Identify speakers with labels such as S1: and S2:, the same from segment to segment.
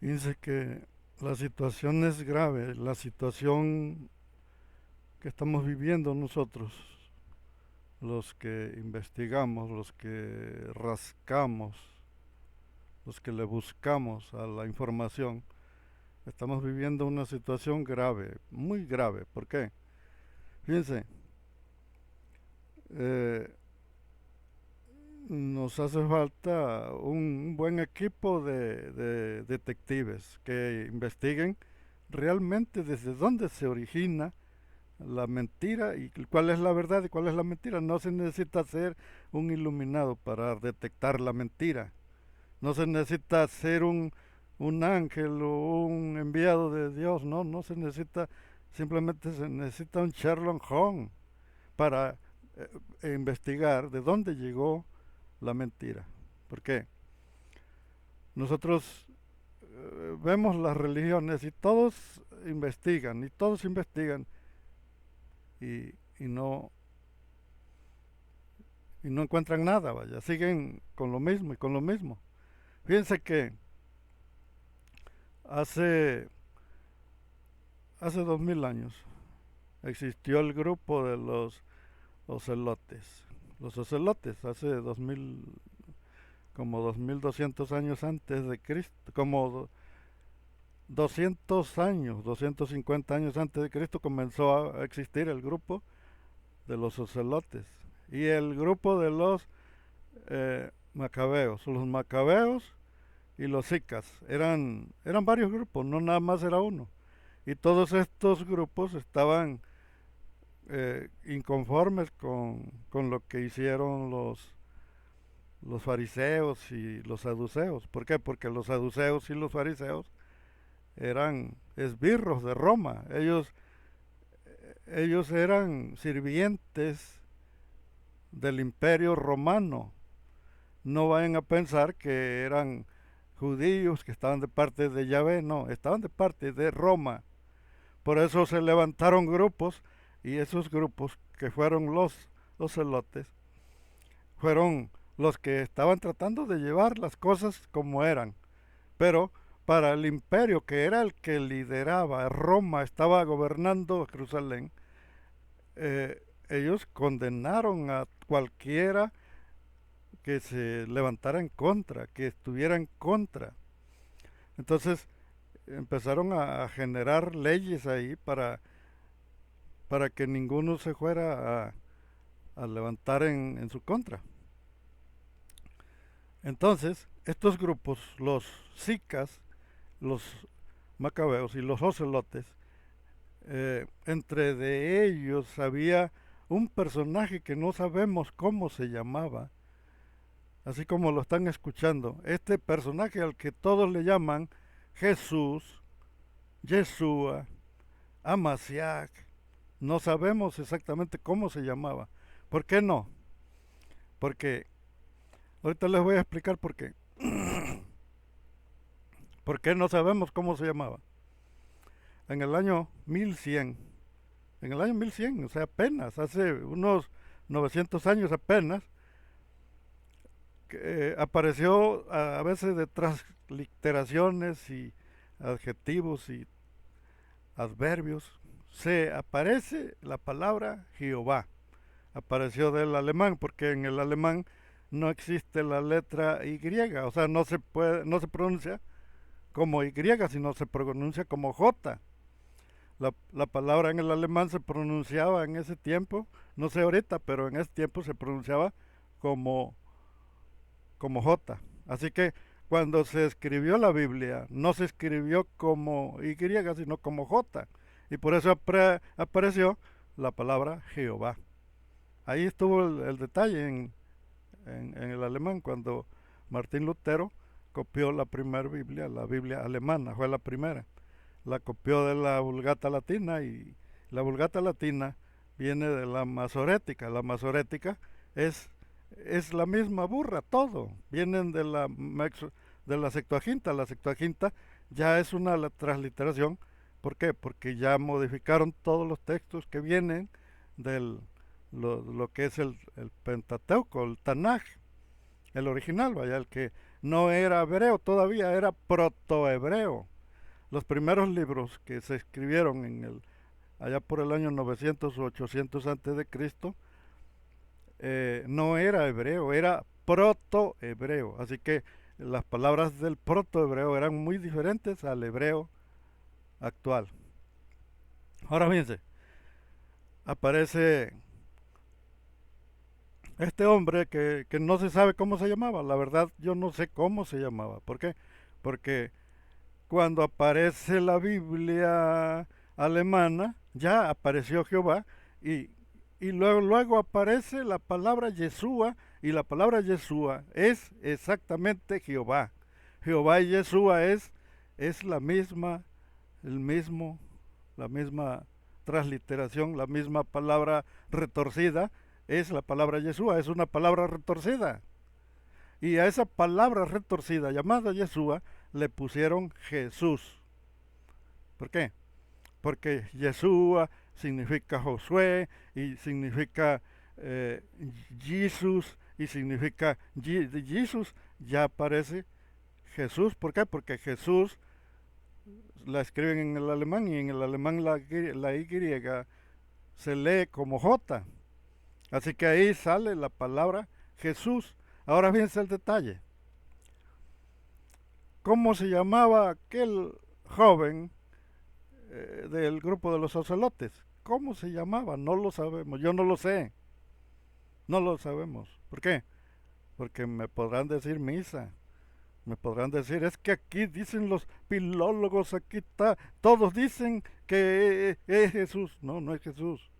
S1: Dice que la situación es grave, la situación que estamos viviendo nosotros, los que investigamos, los que rascamos, los que le buscamos a la información, estamos viviendo una situación grave, muy grave. ¿Por qué? Fíjense, eh, nos hace falta un buen equipo de detectives que investiguen realmente desde dónde se origina la mentira y cuál es la verdad y cuál es la mentira. No se necesita ser un iluminado para detectar la mentira. No se necesita ser un ángel o un enviado de Dios. No, no se necesita. Simplemente se necesita un Sherlock Holmes para investigar de dónde llegó la mentira. ¿Por qué? Nosotros vemos las religiones y todos investigan y y no encuentran nada, vaya, siguen con lo mismo y con lo mismo. Fíjense que hace, hace 2000 años existió el grupo de los ocelotes. Los ocelotes, hace 2000, como 2200 años antes de Cristo, como 200 años, 250 años antes de Cristo comenzó a existir el grupo de los ocelotes. Y el grupo de los macabeos. Los macabeos y los Zicas. Eran varios grupos, no nada más era uno. Y todos estos grupos estaban inconformes con lo que hicieron los fariseos y los saduceos. ¿Por qué? Porque los saduceos y los fariseos eran esbirros de Roma. Ellos eran sirvientes del imperio romano. No vayan a pensar que eran judíos que estaban de parte de Yahvé, no, estaban de parte de Roma. Por eso se levantaron grupos y esos grupos que fueron los celotes fueron los que estaban tratando de llevar las cosas como eran. Pero para el imperio que era el que lideraba, Roma estaba gobernando Jerusalén, ellos condenaron a cualquiera que se levantara en contra, que estuviera en contra. Entonces empezaron a generar leyes ahí para que ninguno se fuera a levantar en su contra. Entonces, estos grupos, los Zicas, los Macabeos y los Ocelotes, entre de ellos había un personaje que no sabemos cómo se llamaba, así como lo están escuchando. Este personaje al que todos le llaman Jesús, Yeshua, Amasiac, no sabemos exactamente cómo se llamaba. ¿Por qué no? Porque ahorita les voy a explicar por qué. ¿Por qué no sabemos cómo se llamaba? En el año 1100, en el año 1100, o sea, apenas, hace unos 900 años apenas, apareció a veces de transliteraciones y adjetivos y adverbios, se aparece la palabra Jehová. Apareció del alemán, porque en el alemán no existe la letra Y, o sea, no se pronuncia como Y, sino se pronuncia como J. La palabra en el alemán se pronunciaba en ese tiempo, no sé ahorita, pero en ese tiempo se pronunciaba como, como J. Así que cuando se escribió la Biblia, no se escribió como Y, sino como J. Y por eso apareció la palabra Jehová. Ahí estuvo el detalle en el alemán cuando Martín Lutero copió la primera Biblia, la Biblia alemana, fue la primera. La copió de la Vulgata Latina y la Vulgata Latina viene de la Masorética. La Masorética es, es la misma burra, todo. Vienen de la Septuaginta. La Septuaginta ya es una transliteración. ¿Por qué? Porque ya modificaron todos los textos que vienen del lo que es el Pentateuco, el Tanaj, el original, vaya, no era hebreo todavía, era protohebreo. Los primeros libros que se escribieron allá por el año 900 o 800 antes de Cristo, no era hebreo, era protohebreo. Así que las palabras del protohebreo eran muy diferentes al hebreo actual. Ahora fíjense, aparece este hombre que no se sabe cómo se llamaba. La verdad, yo no sé cómo se llamaba. ¿Por qué? Porque cuando aparece la Biblia alemana, ya apareció Jehová y, y luego aparece la palabra Yeshua, y la palabra Yeshua es exactamente Jehová. Jehová y Yeshua es la misma, el mismo, la misma transliteración, la misma palabra retorcida, es la palabra Yeshua, es una palabra retorcida. Y a esa palabra retorcida llamada Yeshua le pusieron Jesús. ¿Por qué? Porque Yeshua significa Josué y significa Jesús y significa Jesús. Ya aparece Jesús. ¿Por qué? Porque Jesús la escriben en el alemán y en el alemán la Y se lee como J. Así que ahí sale la palabra Jesús. Ahora fíjense el detalle. ¿Cómo se llamaba aquel joven del grupo de los ocelotes? ¿Cómo se llamaba? No lo sabemos. Yo no lo sé. No lo sabemos. ¿Por qué? Porque me podrán decir misa. Me podrán decir, es que aquí dicen los filólogos, aquí está, todos dicen que es Jesús. No, no es Jesús.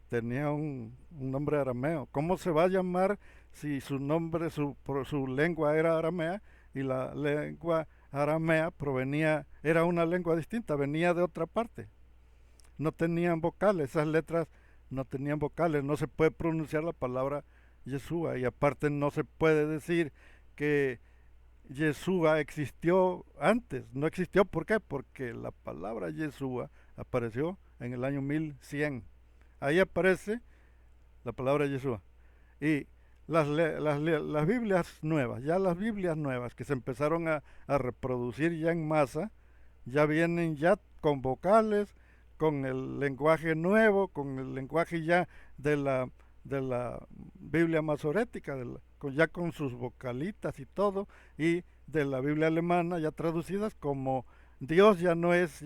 S1: Tenía un nombre arameo. ¿Cómo se va a llamar si su nombre, su lengua era aramea y la lengua aramea era una lengua distinta, venía de otra parte? No tenían vocales, esas letras no tenían vocales, no se puede pronunciar la palabra Yeshua y aparte no se puede decir que Yeshua existió antes, no existió, ¿por qué? Porque la palabra Yeshua apareció en el año 1100. Ahí aparece la palabra Yeshua. Y las Biblias nuevas, ya las Biblias nuevas que se empezaron a reproducir ya en masa, ya vienen ya con vocales, con el lenguaje nuevo, con el lenguaje ya de la Biblia masorética, ya con sus vocalitas y todo, y de la Biblia alemana ya traducidas como Dios ya no es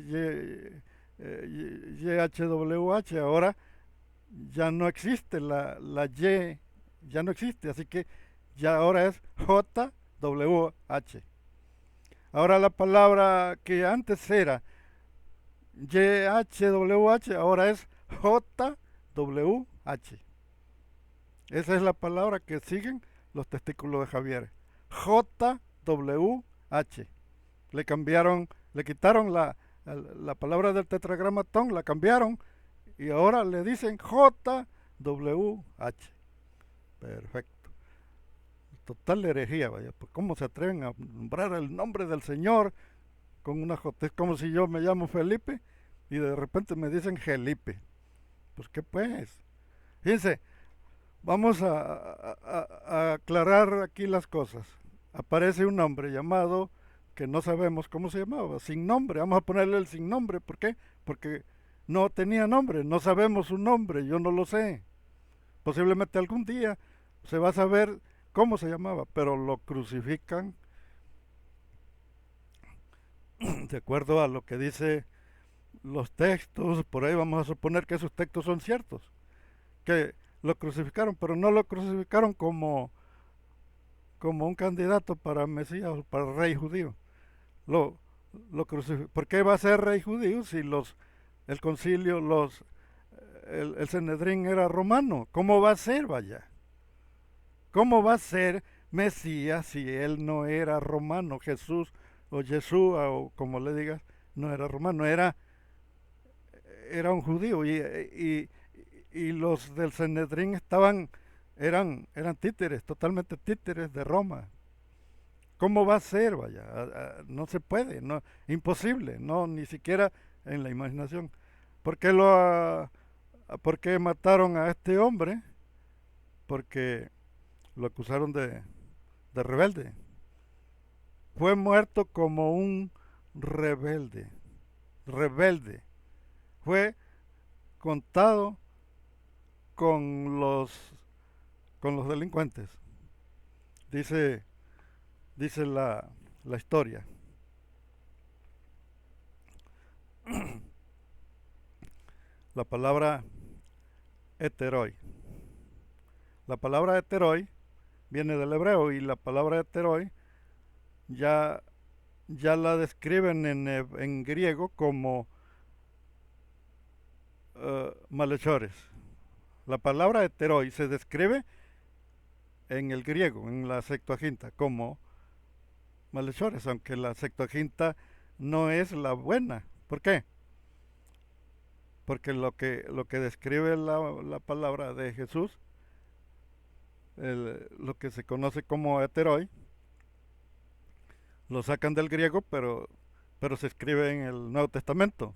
S1: YHWH, ahora ya no existe la Y, ya no existe, así que ya ahora es JWH. Ahora la palabra que antes era YHWH ahora es JWH. Esa es la palabra que siguen los testículos de Javier. JWH. Le cambiaron, le quitaron la palabra del tetragramatón, la cambiaron y ahora le dicen JWH. Perfecto. Total herejía, vaya. Pues ¿cómo se atreven a nombrar el nombre del Señor con una J? Es como si yo me llamo Felipe y de repente me dicen Gelipe. Pues qué pues. Fíjense, vamos a aclarar aquí las cosas. Aparece un hombre llamado que no sabemos cómo se llamaba, sin nombre. Vamos a ponerle el sin nombre. ¿Por qué? Porque no tenía nombre, no sabemos su nombre, yo no lo sé. Posiblemente algún día se va a saber cómo se llamaba, pero lo crucifican de acuerdo a lo que dice los textos. Por ahí vamos a suponer que esos textos son ciertos, que lo crucificaron, pero no lo crucificaron como un candidato para Mesías o para rey judío. Lo, ¿Por qué va a ser rey judío si el concilio, el Sanedrín era romano? ¿Cómo va a ser, vaya? ¿Cómo va a ser Mesías si él no era romano? Jesús o Yeshua o como le digas, no era romano, era un judío y los del Sanedrín eran títeres, totalmente títeres de Roma. ¿Cómo va a ser? Vaya, no se puede, no, imposible, no, ni siquiera en la imaginación. ¿Por qué, por qué mataron a este hombre? Porque lo acusaron de de rebelde. Fue muerto como un rebelde. Rebelde. Fue contado con los delincuentes. Dice, dice la historia. La palabra heteroi. La palabra heteroi viene del hebreo y la palabra heteroi ya, ya la describen en griego como malhechores. La palabra heteroi se describe en el griego, en la Septuaginta, como malhechores, aunque la Septuaginta no es la buena. ¿Por qué? Porque lo que describe la palabra de Jesús, lo que se conoce como heteroi, lo sacan del griego, pero se escribe en el Nuevo Testamento.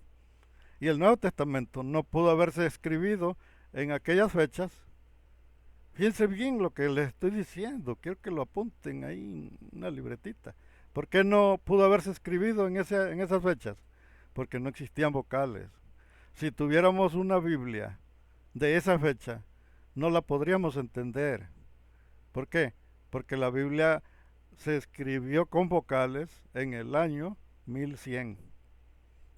S1: Y el Nuevo Testamento no pudo haberse escrito en aquellas fechas. Fíjense bien lo que les estoy diciendo, quiero que lo apunten ahí en una libretita. ¿Por qué no pudo haberse escrito en esas fechas? Porque no existían vocales. Si tuviéramos una Biblia de esa fecha, no la podríamos entender. ¿Por qué? Porque la Biblia se escribió con vocales en el año 1100.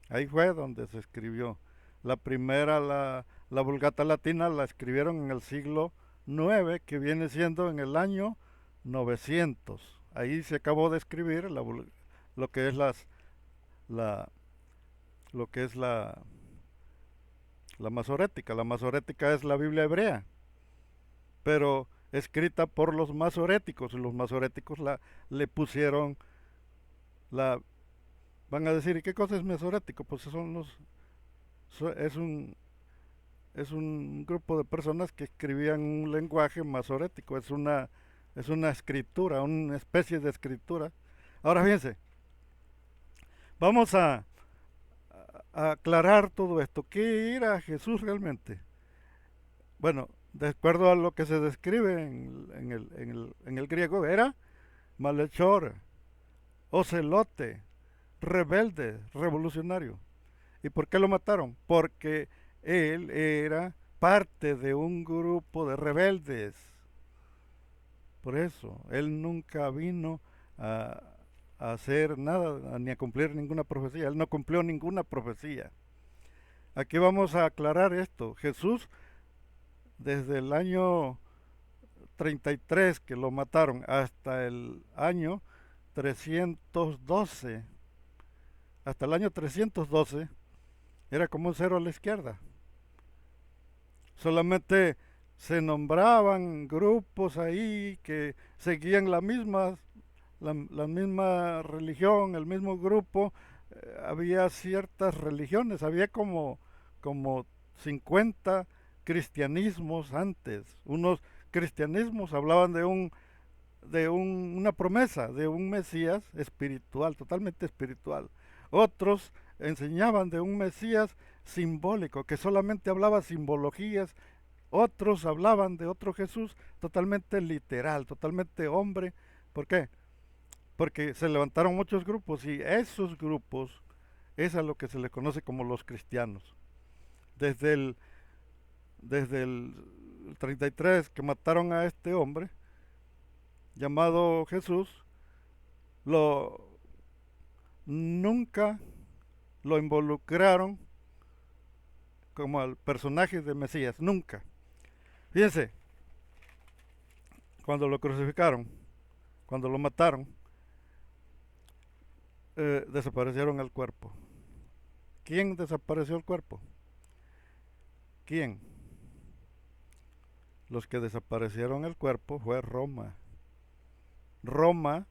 S1: Ahí fue donde se escribió. La primera, la Vulgata Latina, la escribieron en el siglo IX, que viene siendo en el año 900. Ahí se acabó de escribir lo que es la, lo que es la masorética. La masorética es la Biblia hebrea, pero escrita por los masoréticos. Los masoréticos le pusieron la... Van a decir, ¿y qué cosa es masorético? Pues es un grupo de personas que escribían un lenguaje masorético. Es una escritura, una especie de escritura. Ahora fíjense, vamos a aclarar todo esto. ¿Qué era Jesús realmente? Bueno, de acuerdo a lo que se describe en el griego, era malhechor, ocelote, rebelde, revolucionario. ¿Y por qué lo mataron? Porque él era parte de un grupo de rebeldes. Por eso, él nunca vino a, a hacer nada, ni a cumplir ninguna profecía. Él no cumplió ninguna profecía. Aquí vamos a aclarar esto. Jesús, desde el año 33 que lo mataron hasta el año 312, hasta el año 312, era como un cero a la izquierda. Solamente se nombraban grupos ahí que seguían la misma religión, el mismo grupo. Había ciertas religiones, había como 50 cristianismos antes. Unos cristianismos hablaban una promesa, de un Mesías espiritual, totalmente espiritual. Otros enseñaban de un Mesías simbólico, que solamente hablaba simbologías. Otros hablaban de otro Jesús totalmente literal, totalmente hombre. ¿Por qué? Porque se levantaron muchos grupos y esos grupos es a lo que se le conoce como los cristianos. Desde desde el 33 que mataron a este hombre llamado Jesús, lo nunca lo involucraron como al personaje de Mesías, nunca. Fíjense, cuando lo crucificaron, cuando lo mataron, desaparecieron el cuerpo. ¿Quién desapareció el cuerpo? ¿Quién? Los que desaparecieron el cuerpo fue Roma. Roma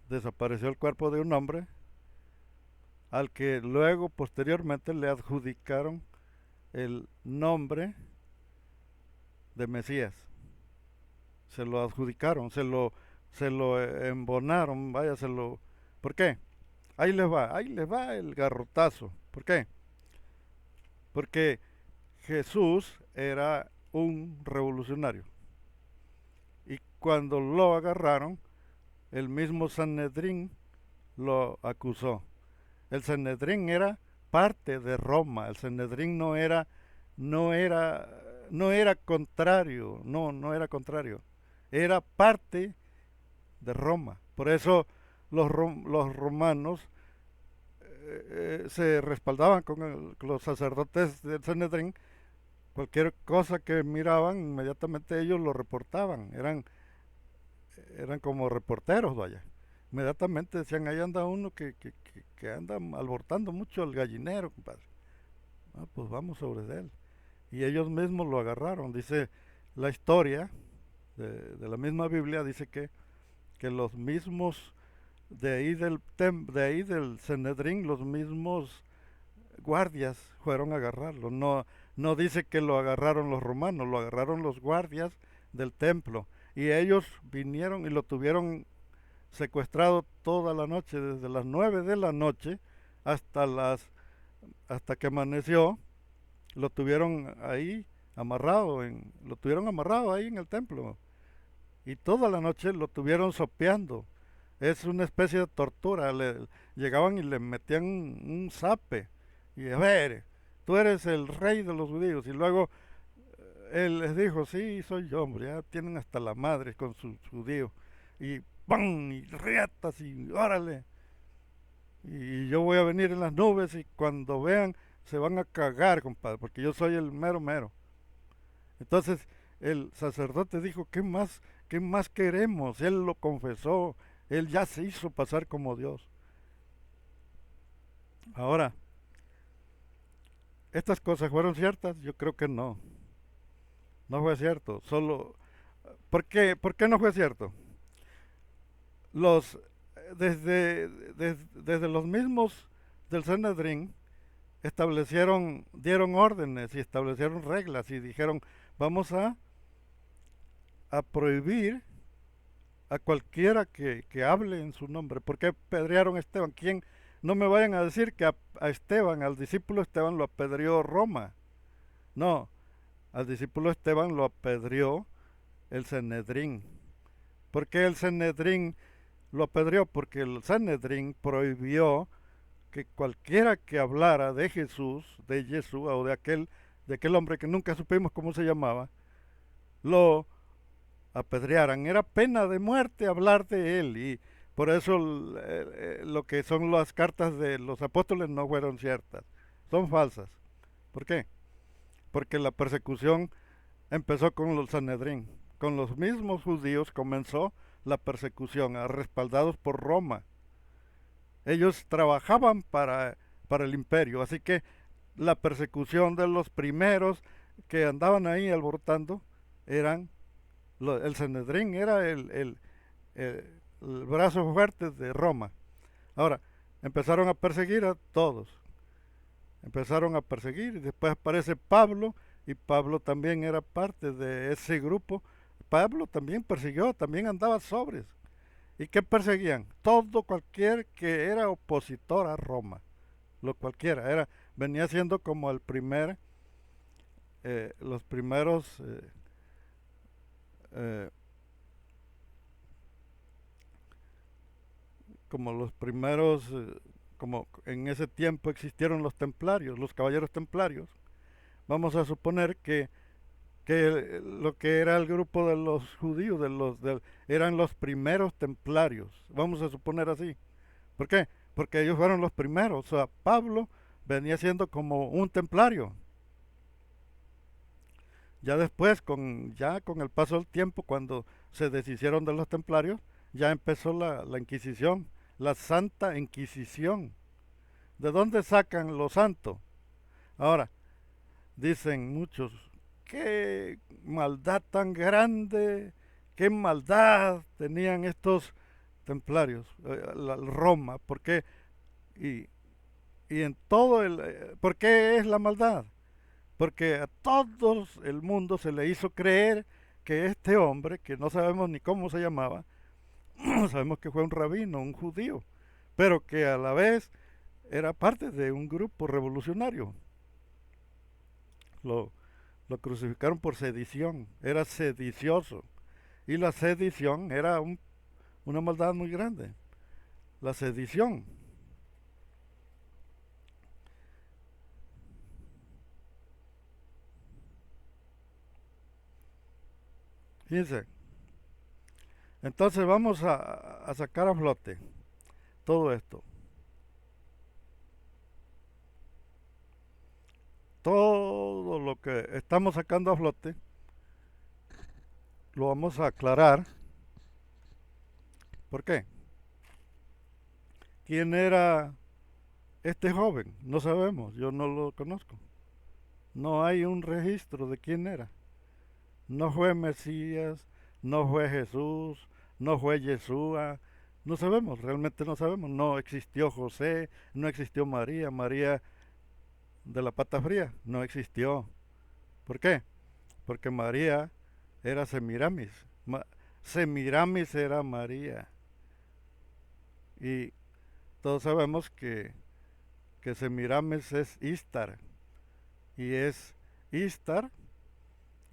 S1: desapareció el cuerpo de un hombre al que luego posteriormente le adjudicaron el nombre de Mesías. Se lo adjudicaron, se lo embonaron, vaya, ¿por qué? Ahí les va el garrotazo. ¿Por qué? Porque Jesús era un revolucionario. Y cuando lo agarraron, el mismo Sanedrín lo acusó. El Sanedrín era parte de Roma. El Sanedrín no era, no era contrario, no era contrario. Era parte de Roma. Por eso los romanos se respaldaban con los sacerdotes del Sanedrín. Cualquier cosa que miraban, inmediatamente ellos lo reportaban. Eran como reporteros, vaya. Inmediatamente decían, ahí anda uno que anda alborotando mucho el gallinero, compadre. Ah, pues vamos sobre él. Y ellos mismos lo agarraron. Dice la historia de la misma Biblia, dice que los mismos de ahí del Sanedrín, los mismos guardias fueron a agarrarlo. No dice que lo agarraron los romanos, lo agarraron los guardias del templo. Y ellos vinieron y lo tuvieron secuestrado toda la noche, desde las 9 de la noche hasta hasta que amaneció. Lo tuvieron ahí lo tuvieron amarrado ahí en el templo. Y toda la noche lo tuvieron sopeando. Es una especie de tortura. Llegaban y le metían un zape. Y a ver, tú eres el rey de los judíos. Y luego él les dijo, sí, soy yo, hombre. Ya tienen hasta la madre con sus judíos. Y ¡pam! Y riatas y órale. Y yo voy a venir en las nubes y cuando vean se van a cagar, compadre, porque yo soy el mero mero. Entonces el sacerdote dijo, qué más queremos? Él lo confesó, él ya se hizo pasar como Dios. Ahora, ¿estas cosas fueron ciertas? Yo creo que no. No fue cierto. ¿Por qué no fue cierto? Los, desde los mismos del Sanedrín dieron órdenes y establecieron reglas y dijeron, vamos a prohibir a cualquiera que hable en su nombre. ¿Por qué apedrearon a Esteban? ¿Quién? No me vayan a decir que a Esteban, al discípulo Esteban, lo apedreó Roma. No, al discípulo Esteban lo apedreó el Sanedrín. ¿Por qué el Sanedrín lo apedreó? Porque el Sanedrín prohibió que cualquiera que hablara de Jesús, de Yeshua o de aquel hombre que nunca supimos cómo se llamaba, lo apedrearan. Era pena de muerte hablar de él y por eso lo que son las cartas de los apóstoles no fueron ciertas, son falsas. ¿Por qué? Porque la persecución empezó con los Sanedrín. Con los mismos judíos comenzó la persecución, respaldados por Roma. Ellos trabajaban para el imperio, así que la persecución de los primeros que andaban ahí alborotando el Sanedrín era el brazo fuerte de Roma. Ahora, empezaron a perseguir a todos. Empezaron a perseguir y después aparece Pablo y Pablo también era parte de ese grupo. Pablo también persiguió, también andaba sobres. ¿Y qué perseguían? Todo cualquier que era opositor a Roma. Lo cualquiera. Venía siendo como los primeros eh, como los primeros, como en ese tiempo existieron los templarios, los caballeros templarios. Vamos a suponer que lo que era el grupo de los judíos, eran los primeros templarios. Vamos a suponer así. ¿Por qué? Porque ellos fueron los primeros. O sea, Pablo venía siendo como un templario. Ya después, ya con el paso del tiempo, cuando se deshicieron de los templarios, ya empezó la Inquisición, la Santa Inquisición. ¿De dónde sacan lo santo? Ahora, dicen muchos, qué maldad tan grande, qué maldad tenían estos templarios, Roma, ¿por qué? Y, y en todo ¿por qué es la maldad? Porque a todo el mundo se le hizo creer que este hombre, que no sabemos ni cómo se llamaba, sabemos que fue un rabino, un judío, pero que a la vez era parte de un grupo revolucionario. Lo crucificaron por sedición, era sedicioso. Y la sedición era una maldad muy grande. La sedición. Fíjense. Entonces vamos a sacar a flote todo esto. Todo lo que estamos sacando a flote lo vamos a aclarar. ¿Por qué? ¿Quién era este joven? No sabemos, yo no lo conozco. No hay un registro de quién era. No fue Mesías, no fue Jesús, no fue Yeshua. No sabemos, realmente no sabemos. No existió José, no existió María, María de la pata fría, no existió. ¿Por qué? Porque María era Semiramis. Semiramis era María. Y todos sabemos que Semiramis es Istar. Y es Istar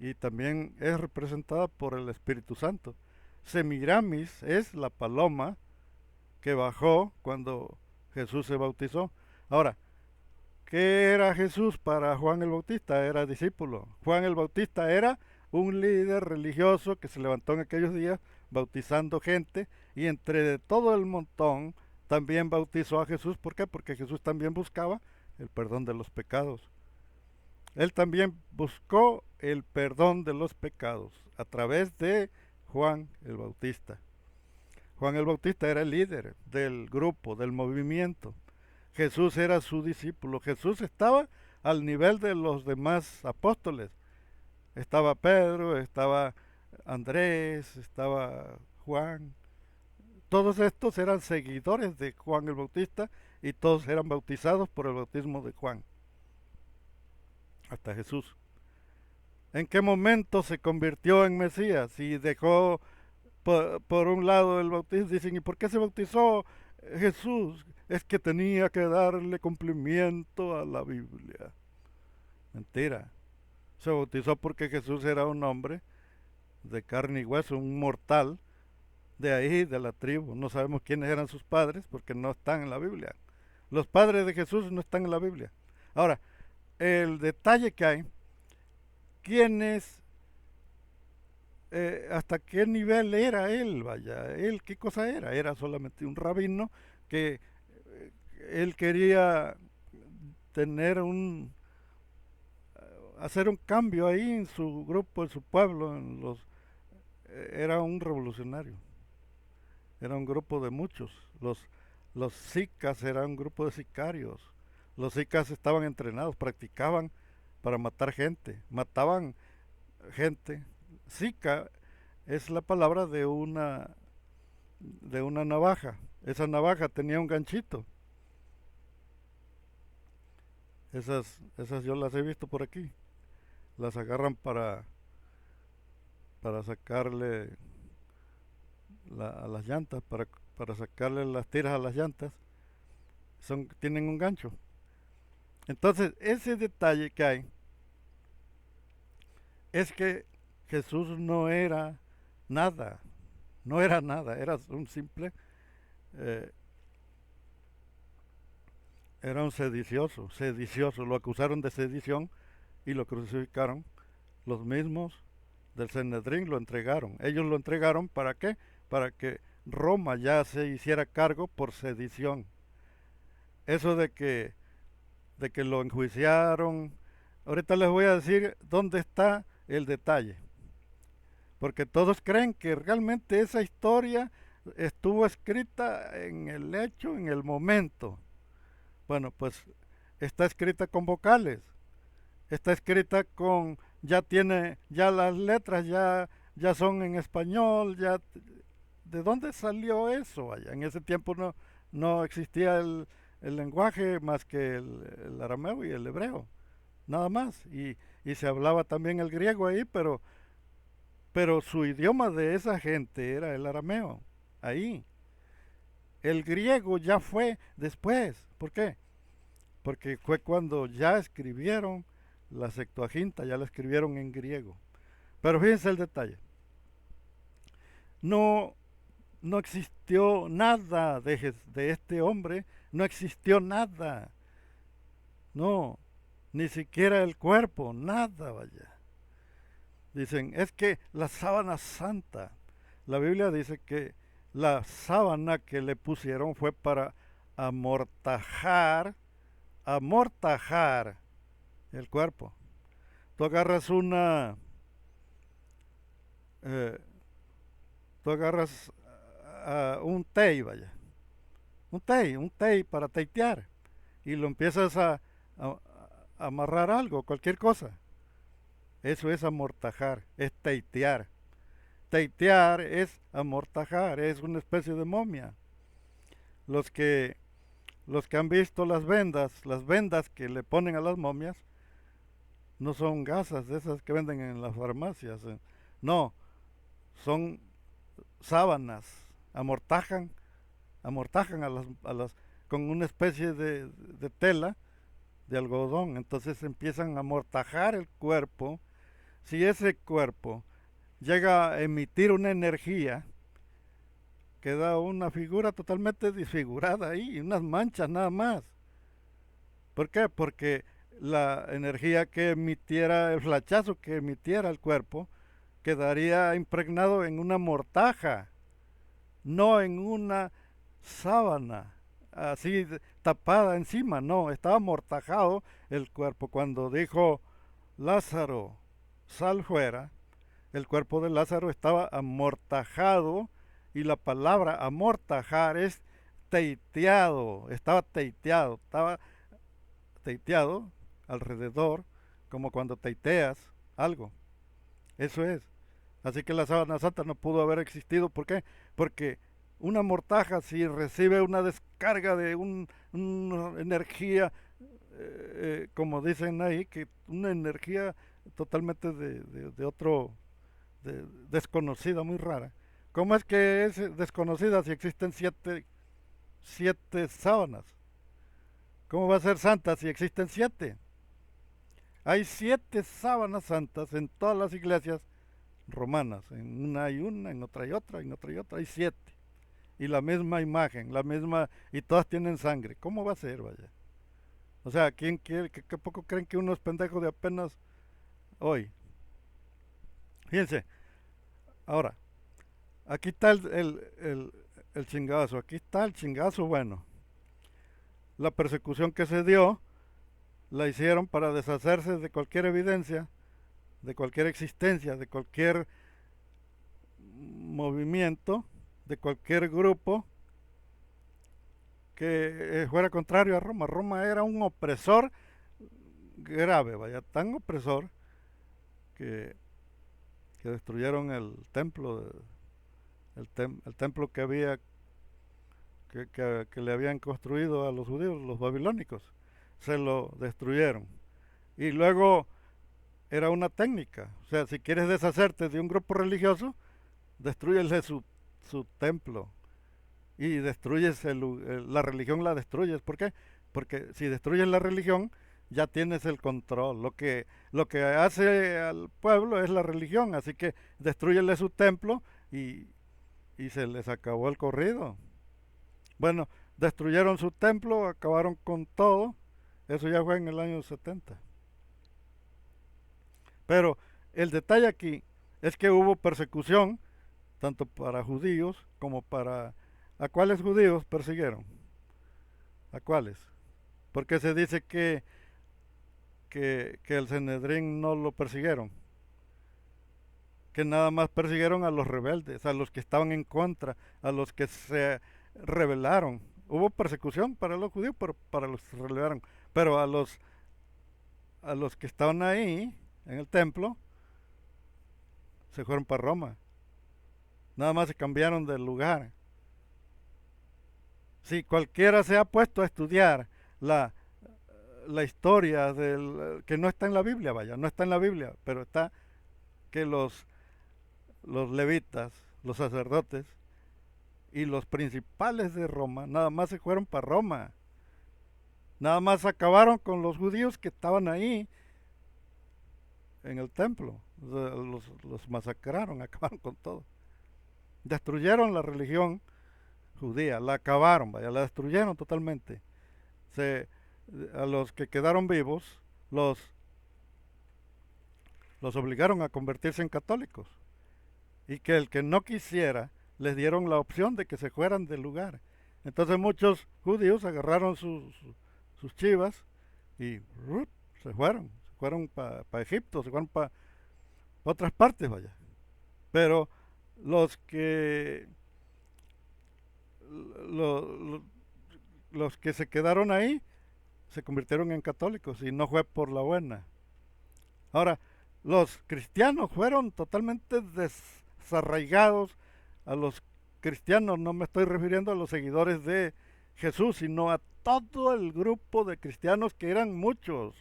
S1: y también es representada por el Espíritu Santo. Semiramis es la paloma que bajó cuando Jesús se bautizó. Ahora, ¿qué era Jesús para Juan el Bautista? Era discípulo. Juan el Bautista era un líder religioso que se levantó en aquellos días bautizando gente y entre todo el montón también bautizó a Jesús. ¿Por qué? Porque Jesús también buscaba el perdón de los pecados. Él también buscó el perdón de los pecados a través de Juan el Bautista. Juan el Bautista era el líder del grupo, del movimiento. Jesús era su discípulo. Jesús estaba al nivel de los demás apóstoles. Estaba Pedro, estaba Andrés, estaba Juan. Todos estos eran seguidores de Juan el Bautista y todos eran bautizados por el bautismo de Juan. Hasta Jesús. ¿En qué momento se convirtió en Mesías y dejó por un lado el bautismo? Dicen, ¿y por qué se bautizó Jesús? Es que tenía que darle cumplimiento a la Biblia. Mentira. Se bautizó porque Jesús era un hombre de carne y hueso, un mortal, de ahí, de la tribu. No sabemos quiénes eran sus padres porque no están en la Biblia. Los padres de Jesús no están en la Biblia. Ahora, el detalle que hay, ¿quién es, hasta qué nivel era él? Vaya, él, ¿qué cosa era? Era solamente un rabino que él quería tener hacer un cambio ahí en su grupo, en su pueblo, era un revolucionario, era un grupo de muchos. Los sicas eran un grupo de sicarios. Los sicas estaban entrenados, practicaban para matar gente, mataban gente. Sica es la palabra de una navaja. Esa navaja tenía un ganchito. Esas yo las he visto por aquí. Las agarran para sacarle a las llantas, para sacarle las tiras a las llantas. Tienen un gancho. Entonces, ese detalle que hay es que Jesús no era nada, no era nada, era un simple, eh, era un sedicioso, lo acusaron de sedición y lo crucificaron. Los mismos del Sanedrín lo entregaron. Ellos lo entregaron ¿para qué? Para que Roma ya se hiciera cargo por sedición. Eso de que lo enjuiciaron, ahorita les voy a decir dónde está el detalle. Porque todos creen que realmente esa historia estuvo escrita en el hecho, en el momento. Bueno, pues está escrita con vocales, está escrita ya las letras ya son en español, ¿de dónde salió eso allá? En ese tiempo no existía el lenguaje más que el arameo y el hebreo, nada más. Y se hablaba también el griego ahí, pero su idioma de esa gente era el arameo, ahí. El griego ya fue después. ¿Por qué? Porque fue cuando ya escribieron la Septuaginta, ya la escribieron en griego. Pero fíjense el detalle. No, no existió nada de este hombre, no existió nada. No, ni siquiera el cuerpo, nada, vaya. Dicen, es que la sábana santa, la Biblia dice que la sábana que le pusieron fue para amortajar, amortajar el cuerpo. Tú agarras una, eh, tú agarras un tei, vaya, un tei para teitear y lo empiezas a amarrar algo, cualquier cosa. Eso es amortajar, es teitear. Teitear es amortajar, es una especie de momia. Los que, los que han visto las vendas que le ponen a las momias, no son gasas de esas que venden en las farmacias. No, son sábanas. Amortajan, amortajan con una especie de tela de algodón. Entonces empiezan a amortajar el cuerpo. Si ese cuerpo llega a emitir una energía, queda una figura totalmente disfigurada ahí, unas manchas nada más. ¿Por qué? Porque la energía que emitiera, el flachazo que emitiera el cuerpo, quedaría impregnado en una mortaja, no en una sábana, así tapada encima, no, estaba amortajado el cuerpo. Cuando dijo Lázaro, sal fuera, el cuerpo de Lázaro estaba amortajado y la palabra amortajar es estaba teiteado alrededor, como cuando teiteas algo. Eso es. Así que la sábana santa no pudo haber existido. ¿Por qué? Porque una mortaja, si recibe una descarga de una energía, como dicen ahí, que una energía totalmente de otro, desconocida, muy rara. ¿Cómo es que es desconocida si existen siete sábanas? ¿Cómo va a ser santa si existen siete? Hay siete sábanas santas en todas las iglesias romanas. En una hay una, en otra hay otra, en otra hay otra, hay siete. Y la misma imagen, la misma, y todas tienen sangre. ¿Cómo va a ser, vaya? O sea, ¿quién quiere, que poco creen que uno es pendejo de apenas hoy? Fíjense, ahora, aquí está el chingazo, aquí está el chingazo bueno. La persecución que se dio la hicieron para deshacerse de cualquier evidencia, de cualquier existencia, de cualquier movimiento, de cualquier grupo que fuera contrario a Roma. Roma era un opresor grave, vaya, tan opresor que, que destruyeron el templo, el templo que había que le habían construido a los judíos, los babilónicos, se lo destruyeron. Y luego era una técnica, o sea, si quieres deshacerte de un grupo religioso, destruyele su templo y destruyes la religión, la destruyes. ¿Por qué? Porque si destruyes la religión, ya tienes el control. Lo que hace al pueblo es la religión, así que destruyele su templo y se les acabó el corrido. Bueno, destruyeron su templo, acabaron con todo. Eso ya fue en el año 70. Pero el detalle aquí es que hubo persecución, tanto para judíos como para... ¿A cuáles judíos persiguieron? ¿A cuáles? Porque se dice que el Sanedrín no lo persiguieron, que nada más persiguieron a los rebeldes, a los que estaban en contra, a los que se rebelaron. Hubo persecución para los judíos, pero para los que se rebelaron. Pero a los que estaban ahí, en el templo, se fueron para Roma. Nada más se cambiaron de lugar. Si cualquiera se ha puesto a estudiar la historia que no está en la Biblia, vaya, no está en la Biblia, pero está que los levitas, los sacerdotes y los principales de Roma, nada más se fueron para Roma. Nada más acabaron con los judíos que estaban ahí en el templo. O sea, los masacraron, acabaron con todo. destruyeron la religión judía, la acabaron, vaya, la destruyeron totalmente. Se, a los que quedaron vivos los, los obligaron a convertirse en católicos y que el que no quisiera les dieron la opción de que se fueran del lugar. Entonces muchos judíos agarraron sus chivas y se fueron para Egipto, se fueron para otras partes, vaya. Pero los que lo- lo- los que se quedaron ahí se convirtieron en católicos y no fue por la buena. Ahora, los cristianos fueron totalmente desarraigados. A los cristianos no me estoy refiriendo a los seguidores de Jesús, sino a todo el grupo de cristianos, que eran muchos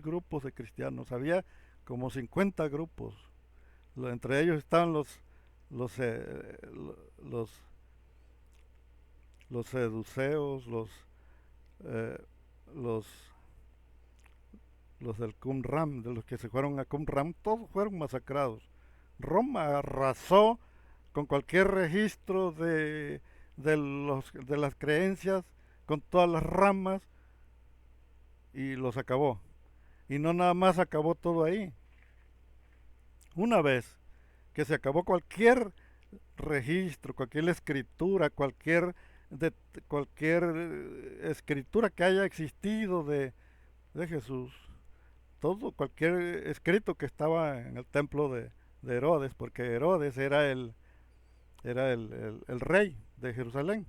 S1: grupos de cristianos, había como 50 grupos. Entre ellos estaban los, eh, los, los seduceos, eh, los, los del Qumran, de los que se fueron a Qumran, todos fueron masacrados. Roma arrasó con cualquier registro de las creencias, con todas las ramas, y los acabó. Y no nada más acabó todo ahí. Una vez que se acabó cualquier registro, cualquier escritura, de, cualquier escritura que haya existido de Jesús, todo, cualquier escrito que estaba en el templo de Herodes, porque Herodes era el rey de Jerusalén.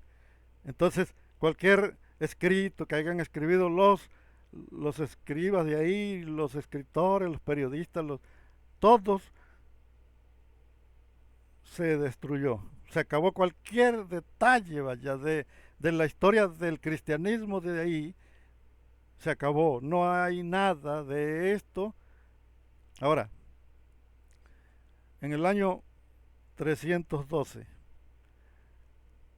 S1: Entonces, cualquier escrito que hayan escribido los escribas de ahí, los escritores, los periodistas, todos se destruyó. Se acabó cualquier detalle, vaya, de la historia del cristianismo de ahí. Se acabó. No hay nada de esto. Ahora, en el año 312,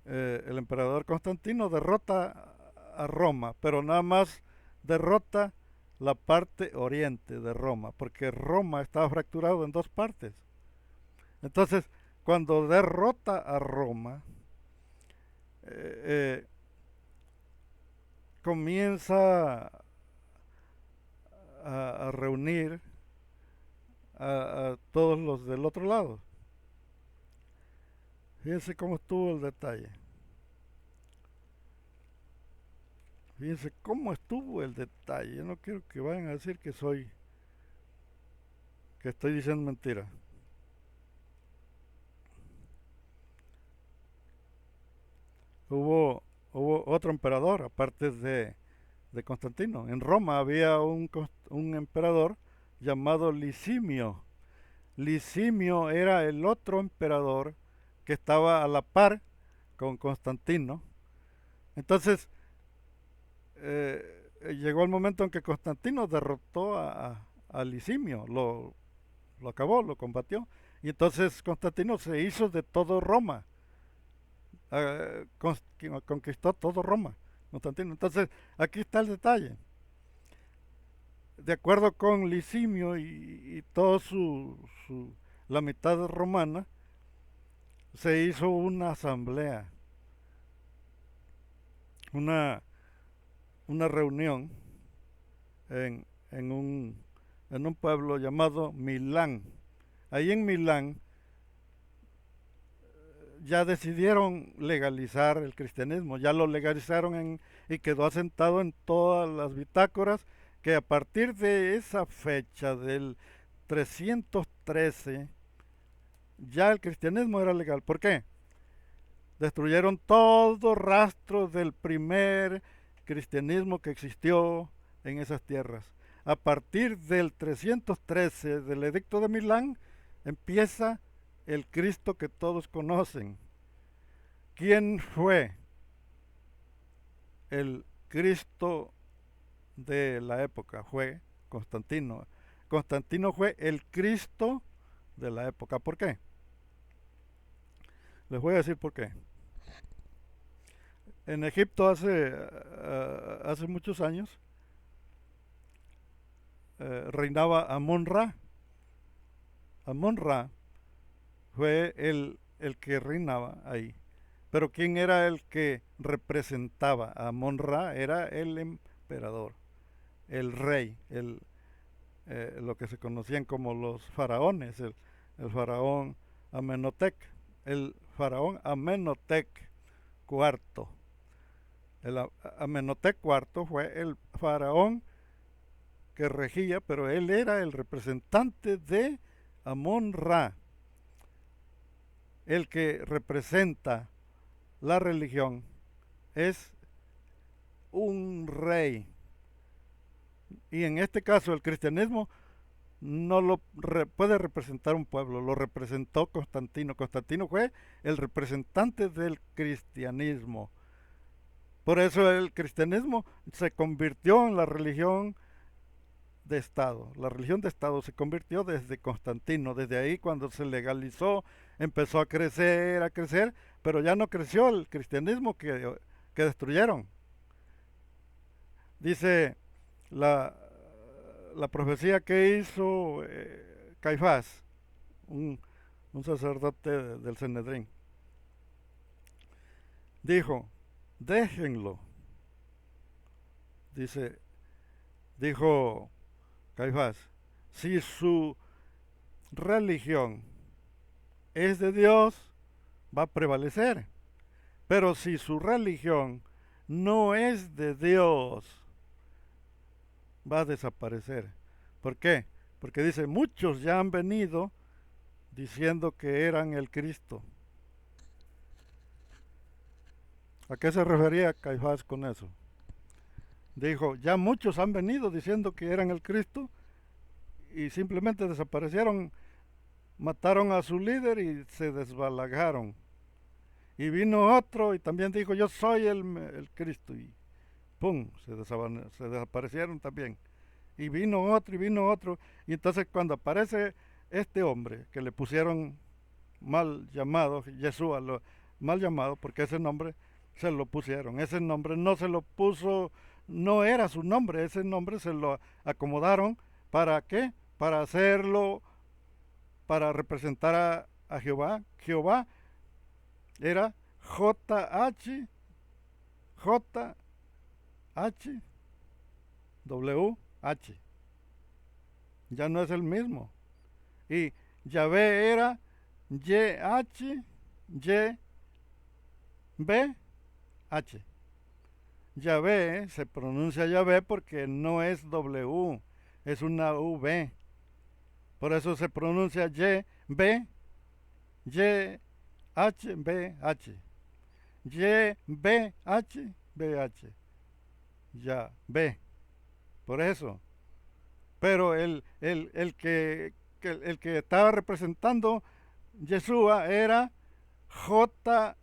S1: el emperador Constantino derrota a Roma, pero nada más derrota la parte oriente de Roma, porque Roma estaba fracturado en dos partes. Entonces, cuando derrota a Roma, eh, eh, comienza a reunir a todos los del otro lado. Fíjense cómo estuvo el detalle. Fíjense cómo estuvo el detalle. Yo no quiero que vayan a decir que estoy diciendo mentira. Hubo otro emperador, aparte de Constantino. En Roma había un emperador llamado Lisimio. Lisimio era el otro emperador que estaba a la par con Constantino. Entonces, llegó el momento en que Constantino derrotó a Lisimio, lo acabó, lo combatió. Y entonces Constantino se hizo de todo Roma, conquistó todo Roma, Constantino. Entonces, aquí está el detalle. De acuerdo con Lisimio y todo la mitad romana, se hizo una asamblea, una, una reunión en, en, un, en un pueblo llamado Milán. Ahí en Milán ya decidieron legalizar el cristianismo, ya lo legalizaron y quedó asentado en todas las bitácoras que a partir de esa fecha del 313 ya el cristianismo era legal. ¿Por qué? Destruyeron todo rastro del primer cristianismo que existió en esas tierras. A partir del 313 del Edicto de Milán empieza el Cristo que todos conocen. ¿Quién fue el Cristo de la época? Fue Constantino. Constantino fue el Cristo de la época. ¿Por qué? Les voy a decir por qué. En Egipto hace muchos años reinaba Amon-Ra. Amon-Ra fue el que reinaba ahí. Pero ¿quién era el que representaba a Amón-Ra? Era el emperador, el rey, lo que se conocían como los faraones, el faraón Amenhotep, el faraón Amenhotep cuarto. El Amenhotep cuarto fue el faraón que regía, pero él era el representante de Amón-Ra, el que representa la religión, es un rey. Y en este caso el cristianismo no lo puede representar un pueblo, lo representó Constantino. Constantino fue el representante del cristianismo. Por eso el cristianismo se convirtió en la religión de Estado. La religión de Estado se convirtió desde Constantino. Desde ahí, cuando se legalizó, empezó a crecer, pero ya no creció el cristianismo que destruyeron. Dice la, la profecía que hizo Caifás, un, un sacerdote del Sanedrín. Dijo, déjenlo. Dijo Caifás, si su religión es de Dios, va a prevalecer. Pero si su religión no es de Dios, va a desaparecer. ¿Por qué? Porque dice, muchos ya han venido diciendo que eran el Cristo. ¿A qué se refería Caifás con eso? Dijo, ya muchos han venido diciendo que eran el Cristo y simplemente desaparecieron, mataron a su líder y se desbalagaron. Y vino otro y también dijo, yo soy el Cristo, y ¡pum! Se desaparecieron también. Y vino otro y vino otro. Y entonces cuando aparece este hombre que le pusieron mal llamado, Yeshua, mal llamado, porque ese nombre se lo pusieron. Ese nombre no se lo puso, no era su nombre, ese nombre se lo acomodaron. ¿Para qué? Para hacerlo, para representar a Jehová. Jehová era JH, JH, WH. Ya no es el mismo. Y Yahvé era YH, YBH. Yahvé se pronuncia Yahvé porque no es W, es una V. Por eso se pronuncia YB, YHBH. YBHBH. Yahvé. Por eso. Pero el que estaba representando Yeshua era JHWH.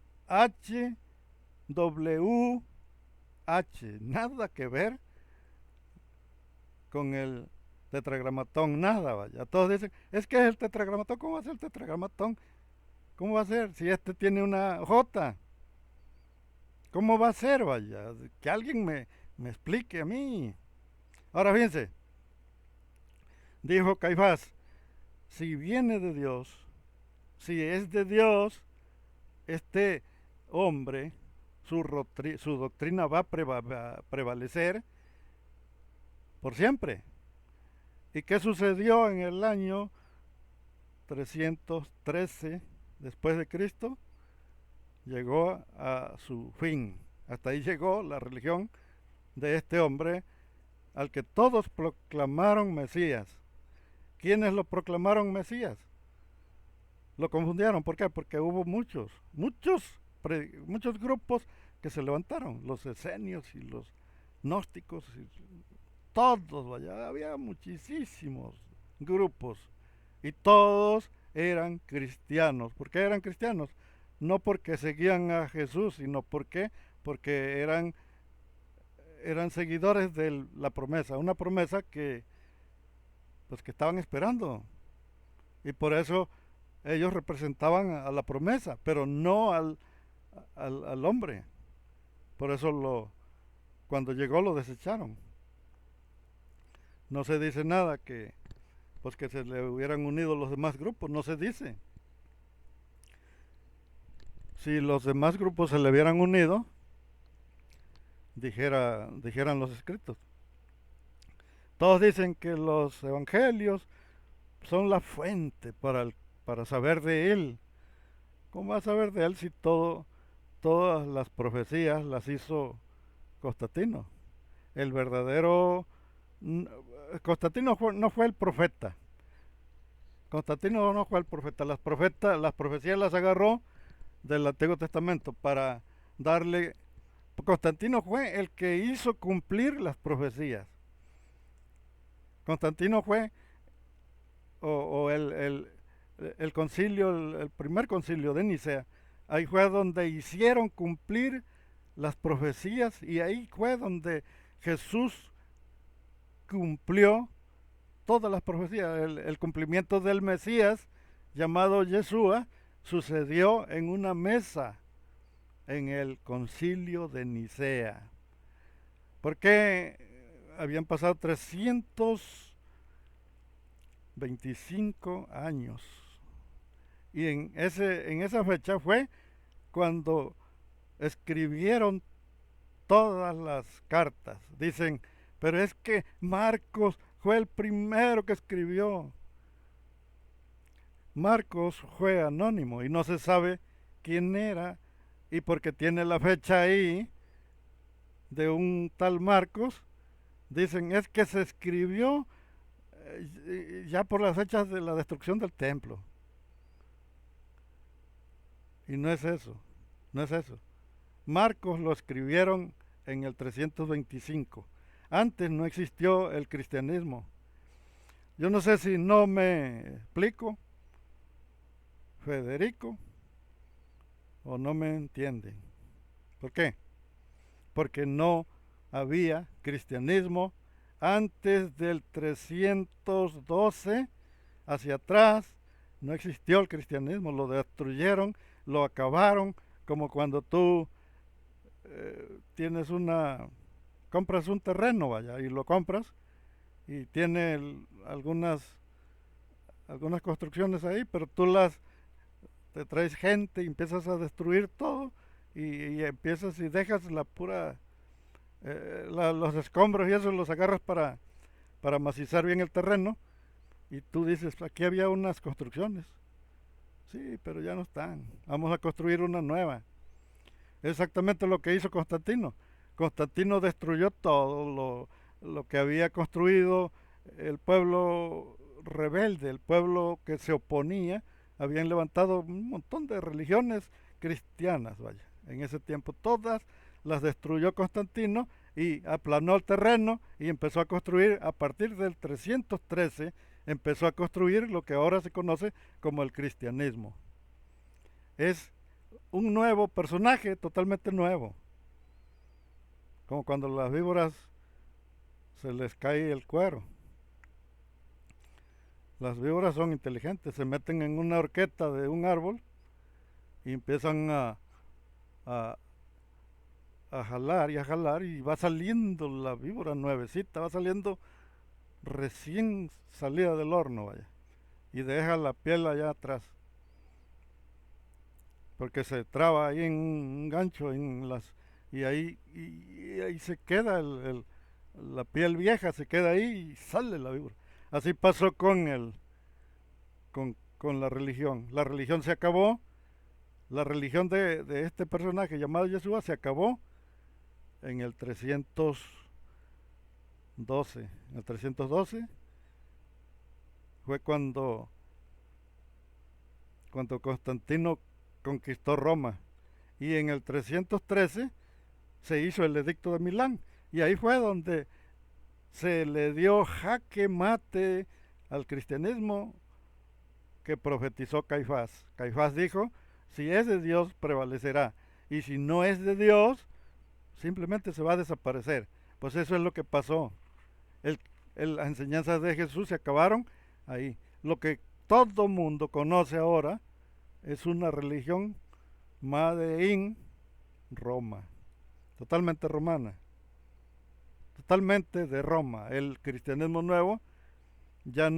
S1: Nada que ver con el tetragramatón, nada, vaya. Todos dicen, es que es el tetragramatón. ¿Cómo va a ser el tetragramatón? ¿Cómo va a ser si este tiene una J? ¿Cómo va a ser, vaya? Que alguien me explique a mí. Ahora fíjense, dijo Caifás, si viene de Dios, si es de Dios, este hombre, su doctrina va a prevalecer por siempre. ¿Y qué sucedió en el año 313 después de Cristo? Llegó a su fin. Hasta ahí llegó la religión de este hombre al que todos proclamaron Mesías. ¿Quiénes lo proclamaron Mesías? Lo confundieron. ¿Por qué? Porque hubo muchos grupos que se levantaron. Los esenios y los gnósticos, y todos, vaya, había muchísimos grupos. Y todos eran cristianos. ¿Por qué eran cristianos? No porque seguían a Jesús, sino porque eran seguidores de la promesa. Una promesa que estaban esperando. Y por eso ellos representaban a la promesa, pero no al hombre. Por eso cuando llegó lo desecharon. No se dice nada que se le hubieran unido los demás grupos, no se dice. si los demás grupos se le hubieran unido, dijeran los escritos. Todos dicen que los evangelios son la fuente para saber de él. ¿Cómo va a saber de él si todas las profecías las hizo Constantino? El verdadero... Constantino no fue el profeta. Constantino no fue el profeta. Las profecías las agarró del Antiguo Testamento para darle... Constantino fue el que hizo cumplir las profecías. Constantino fue o el concilio, el primer concilio de Nicea. Ahí fue donde hicieron cumplir las profecías y ahí fue donde Jesús cumplió todas las profecías. El cumplimiento del Mesías, llamado Yeshua, sucedió en una mesa en el concilio de Nicea. Porque habían pasado 325 años. Y en esa fecha fue cuando escribieron todas las cartas. Dicen, pero es que Marcos fue el primero que escribió. Marcos fue anónimo y no se sabe quién era, y porque tiene la fecha ahí de un tal Marcos, dicen es que se escribió ya por las fechas de la destrucción del templo. Y no es eso, no es eso. Marcos lo escribieron en el 325. Antes no existió el cristianismo. Yo no sé si no me explico, Federico, o no me entienden. ¿Por qué? Porque no había cristianismo antes del 312 hacia atrás. No existió el cristianismo, lo destruyeron, lo acabaron, como cuando tú compras un terreno, vaya, y lo compras y tiene algunas construcciones ahí, pero te traes gente y empiezas a destruir todo y empiezas y dejas los escombros y eso los agarras para macizar bien el terreno y tú dices, aquí había unas construcciones. Sí, pero ya no están. Vamos a construir una nueva. Exactamente lo que hizo Constantino. Constantino destruyó todo lo que había construido el pueblo rebelde, el pueblo que se oponía. Habían levantado un montón de religiones cristianas, vaya. En ese tiempo todas las destruyó Constantino y aplanó el terreno y empezó a construir a partir del 313, empezó a construir lo que ahora se conoce como el cristianismo. Es un nuevo personaje, totalmente nuevo. Como cuando las víboras se les cae el cuero. Las víboras son inteligentes, se meten en una horqueta de un árbol y empiezan a jalar y va saliendo la víbora nuevecita, va saliendo recién salida del horno, vaya, y deja la piel allá atrás. Porque se traba ahí en un gancho y ahí se queda la piel vieja, se queda ahí y sale la víbora. Así pasó con la religión. La religión se acabó, la religión de este personaje llamado Yeshua se acabó en el 312. En el 312 fue cuando Constantino conquistó Roma. Y en el 313 se hizo el edicto de Milán. Y ahí fue donde se le dio jaque mate al cristianismo que profetizó Caifás. Caifás dijo, si es de Dios prevalecerá, y si no es de Dios, simplemente se va a desaparecer. Pues eso es lo que pasó. Las enseñanzas de Jesús se acabaron ahí. Lo que todo mundo conoce ahora es una religión made in Roma, totalmente romana, totalmente de Roma. El cristianismo nuevo ya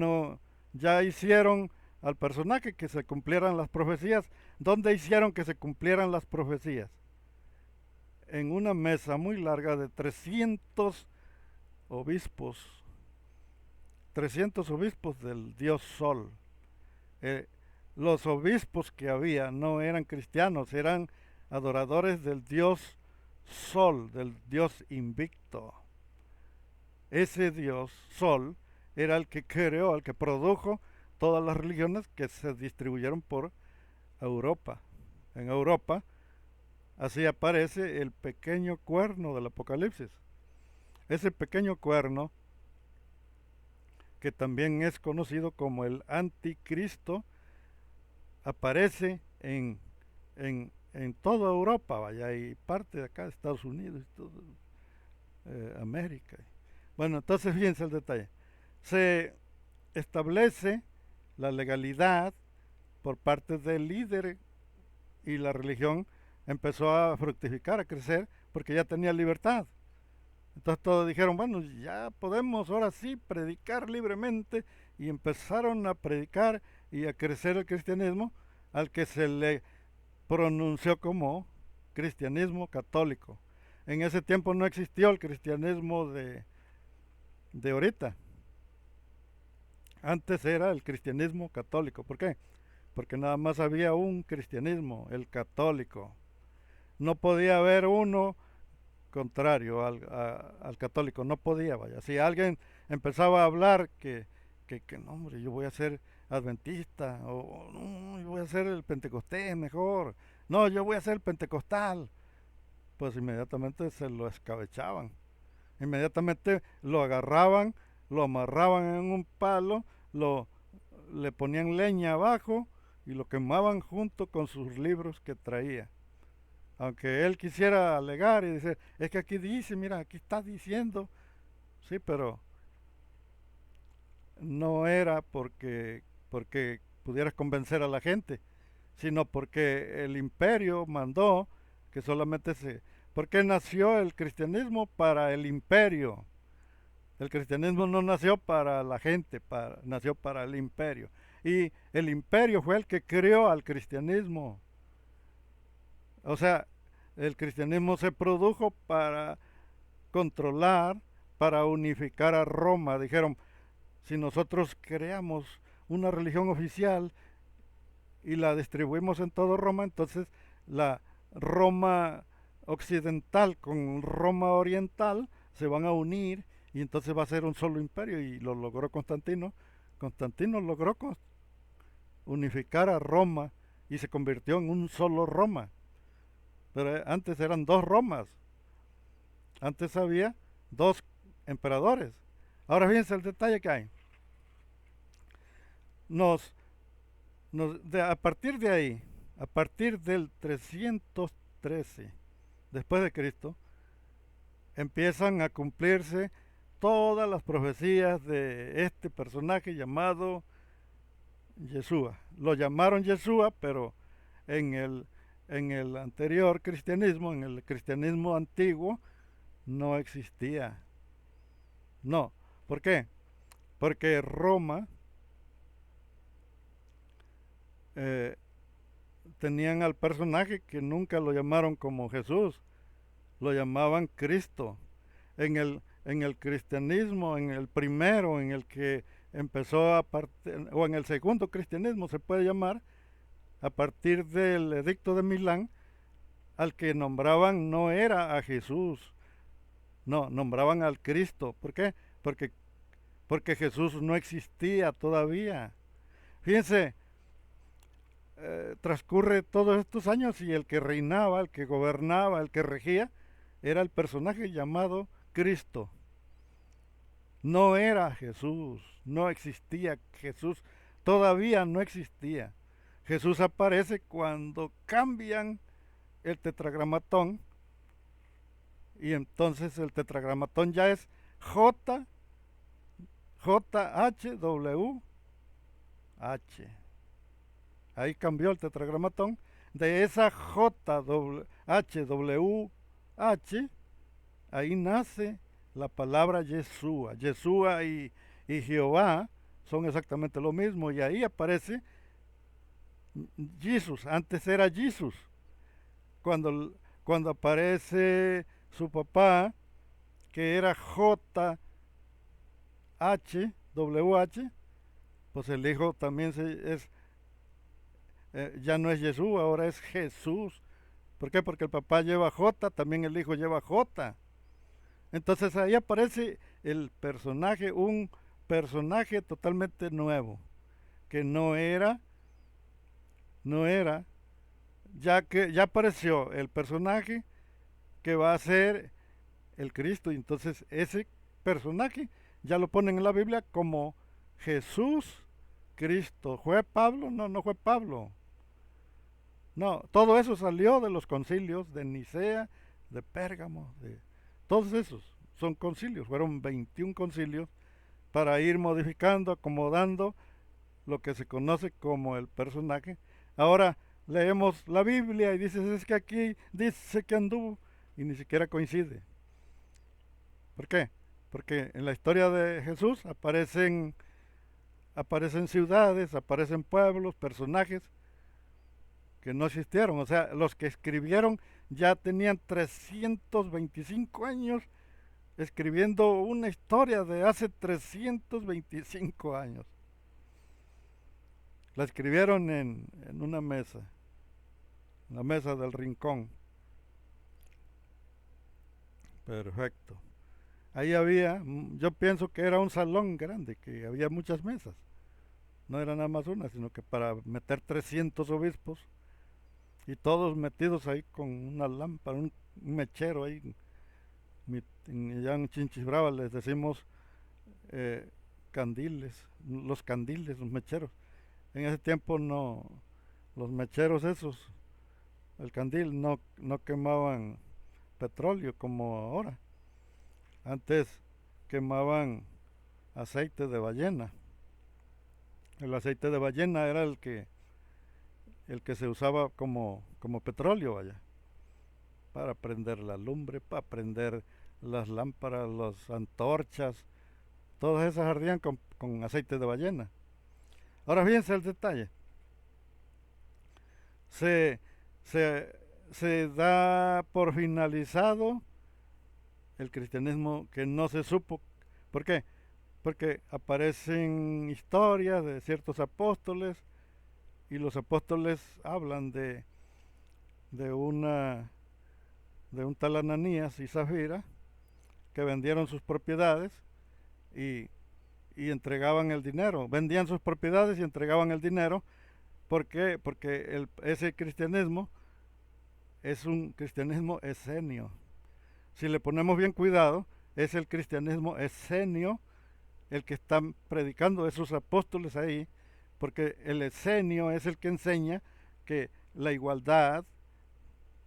S1: hicieron al personaje que se cumplieran las profecías. ¿Dónde hicieron que se cumplieran las profecías? En una mesa muy larga de 300 obispos, 300 obispos del dios Sol. Eh, los obispos que había no eran cristianos, eran adoradores del dios Sol, del dios invicto. Ese dios Sol era el que creó, el que produjo todas las religiones que se distribuyeron por Europa. En Europa, así aparece el pequeño cuerno del Apocalipsis. Ese pequeño cuerno, que también es conocido como el anticristo, aparece en toda Europa, vaya, y parte de acá de Estados Unidos y todo, América. Bueno, entonces fíjense el detalle. Se establece la legalidad por parte del líder y la religión empezó a fructificar, a crecer, porque ya tenía libertad. Entonces todos dijeron, bueno, ya podemos ahora sí predicar libremente, y empezaron a predicar y a crecer el cristianismo, al que se le pronunció como cristianismo católico. En ese tiempo no existió el cristianismo de ahorita. Antes era el cristianismo católico. ¿Por qué? Porque nada más había un cristianismo, el católico. No podía haber uno contrario al católico, no podía, vaya. Si alguien empezaba a hablar que no, hombre, yo voy a ser adventista, o no, yo voy a ser el pentecostés mejor, no, yo voy a ser pentecostal, pues inmediatamente se lo escabechaban, inmediatamente lo agarraban, lo amarraban en un palo, le ponían leña abajo y lo quemaban junto con sus libros que traía. Aunque él quisiera alegar y decir, es que aquí dice, mira, aquí está diciendo, sí, pero no era porque pudieras convencer a la gente, sino porque el imperio mandó que solamente se... ¿Por qué nació el cristianismo? Para el imperio. El cristianismo no nació para la gente, nació para el imperio. Y el imperio fue el que creó al cristianismo. O sea, el cristianismo se produjo para controlar, para unificar a Roma. Dijeron, si nosotros creamos una religión oficial y la distribuimos en todo Roma, entonces la Roma occidental con Roma oriental se van a unir y entonces va a ser un solo imperio, y lo logró Constantino. Constantino logró unificar a Roma y se convirtió en un solo Roma. Pero antes eran dos Romas. Antes había dos emperadores. Ahora fíjense el detalle que hay. A partir de ahí, a partir del 313 después de Cristo, empiezan a cumplirse todas las profecías de este personaje llamado Yeshua. Lo llamaron Yeshua, pero en el anterior cristianismo, en el cristianismo antiguo, no existía. No. ¿Por qué? Porque Roma tenían al personaje que nunca lo llamaron como Jesús, lo llamaban Cristo. En el cristianismo, en el primero, en el que empezó o en el segundo cristianismo se puede llamar, a partir del edicto de Milán, al que nombraban no era a Jesús, no, nombraban al Cristo. ¿Por qué? Porque Jesús no existía todavía. Fíjense, transcurre todos estos años y el que reinaba, el que gobernaba, el que regía, era el personaje llamado Cristo. No era Jesús, no existía Jesús, todavía no existía. Jesús aparece cuando cambian el tetragramatón, y entonces el tetragramatón ya es JHWH. Ahí cambió el tetragramatón. De esa JHWH, ahí nace la palabra Yeshua. Yeshua y Jehová son exactamente lo mismo, y ahí aparece Jesús, antes era Jesús. Cuando, cuando aparece su papá, que era JHWH, pues el hijo también ya no es Jesús, ahora es Jesús. ¿Por qué? Porque el papá lleva J, también el hijo lleva J. Entonces ahí aparece el personaje, un personaje totalmente nuevo, que no era, ya que ya apareció el personaje que va a ser el Cristo. Y entonces ese personaje ya lo ponen en la Biblia como Jesús Cristo. ¿Fue Pablo? No, no fue Pablo. No, todo eso salió de los concilios de Nicea, de Pérgamo, de todos esos son concilios, fueron 21 concilios para ir modificando, acomodando lo que se conoce como el personaje. Ahora leemos la Biblia y dices, es que aquí dice que anduvo y ni siquiera coincide. ¿Por qué? Porque en la historia de Jesús aparecen ciudades, aparecen pueblos, personajes que no existieron. O sea, los que escribieron ya tenían 325 años escribiendo una historia de hace 325 años. La escribieron en una mesa, la mesa del rincón. Perfecto. Ahí había, yo pienso que era un salón grande, que había muchas mesas. No era nada más una, sino que para meter 300 obispos y todos metidos ahí con una lámpara, un mechero ahí. Ya en Chinchis Brava les decimos candiles, los candiles, los mecheros. En ese tiempo no, los mecheros esos, el candil no quemaban petróleo como ahora. Antes quemaban aceite de ballena. El aceite de ballena era el que se usaba como petróleo, vaya, para prender la lumbre, para prender las lámparas, las antorchas, todas esas ardían con aceite de ballena. Ahora fíjense el detalle. Se, se, se da por finalizado el cristianismo que no se supo. ¿Por qué? Porque aparecen historias de ciertos apóstoles y los apóstoles hablan de una de un tal Ananías y Zafira que vendieron sus propiedades y, y entregaban el dinero, vendían sus propiedades y entregaban el dinero. ¿Por qué? Porque ese cristianismo es un cristianismo esenio. Si le ponemos bien cuidado, es el cristianismo esenio el que están predicando esos apóstoles ahí, porque el esenio es el que enseña que la igualdad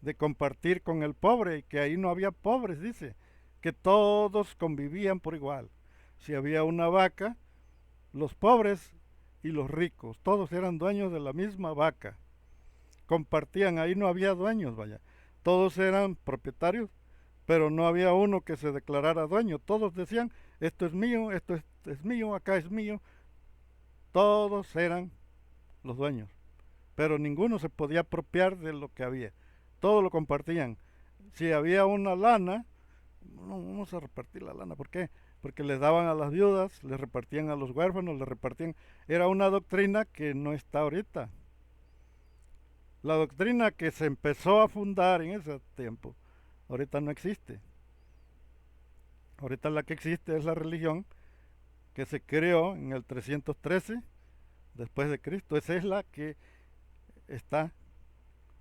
S1: de compartir con el pobre, y que ahí no había pobres, dice, que todos convivían por igual. Si había una vaca, los pobres y los ricos, todos eran dueños de la misma vaca, compartían, ahí no había dueños, vaya, todos eran propietarios, pero no había uno que se declarara dueño, todos decían, esto es mío, esto es mío, acá es mío, todos eran los dueños, pero ninguno se podía apropiar de lo que había, todos lo compartían. Si había una lana, no vamos a repartir la lana, ¿por qué? Porque les daban a las viudas, les repartían a los huérfanos, les repartían. Era una doctrina que no está ahorita. La doctrina que se empezó a fundar en ese tiempo, ahorita no existe. Ahorita la que existe es la religión que se creó en el 313 después de Cristo. Esa es la que está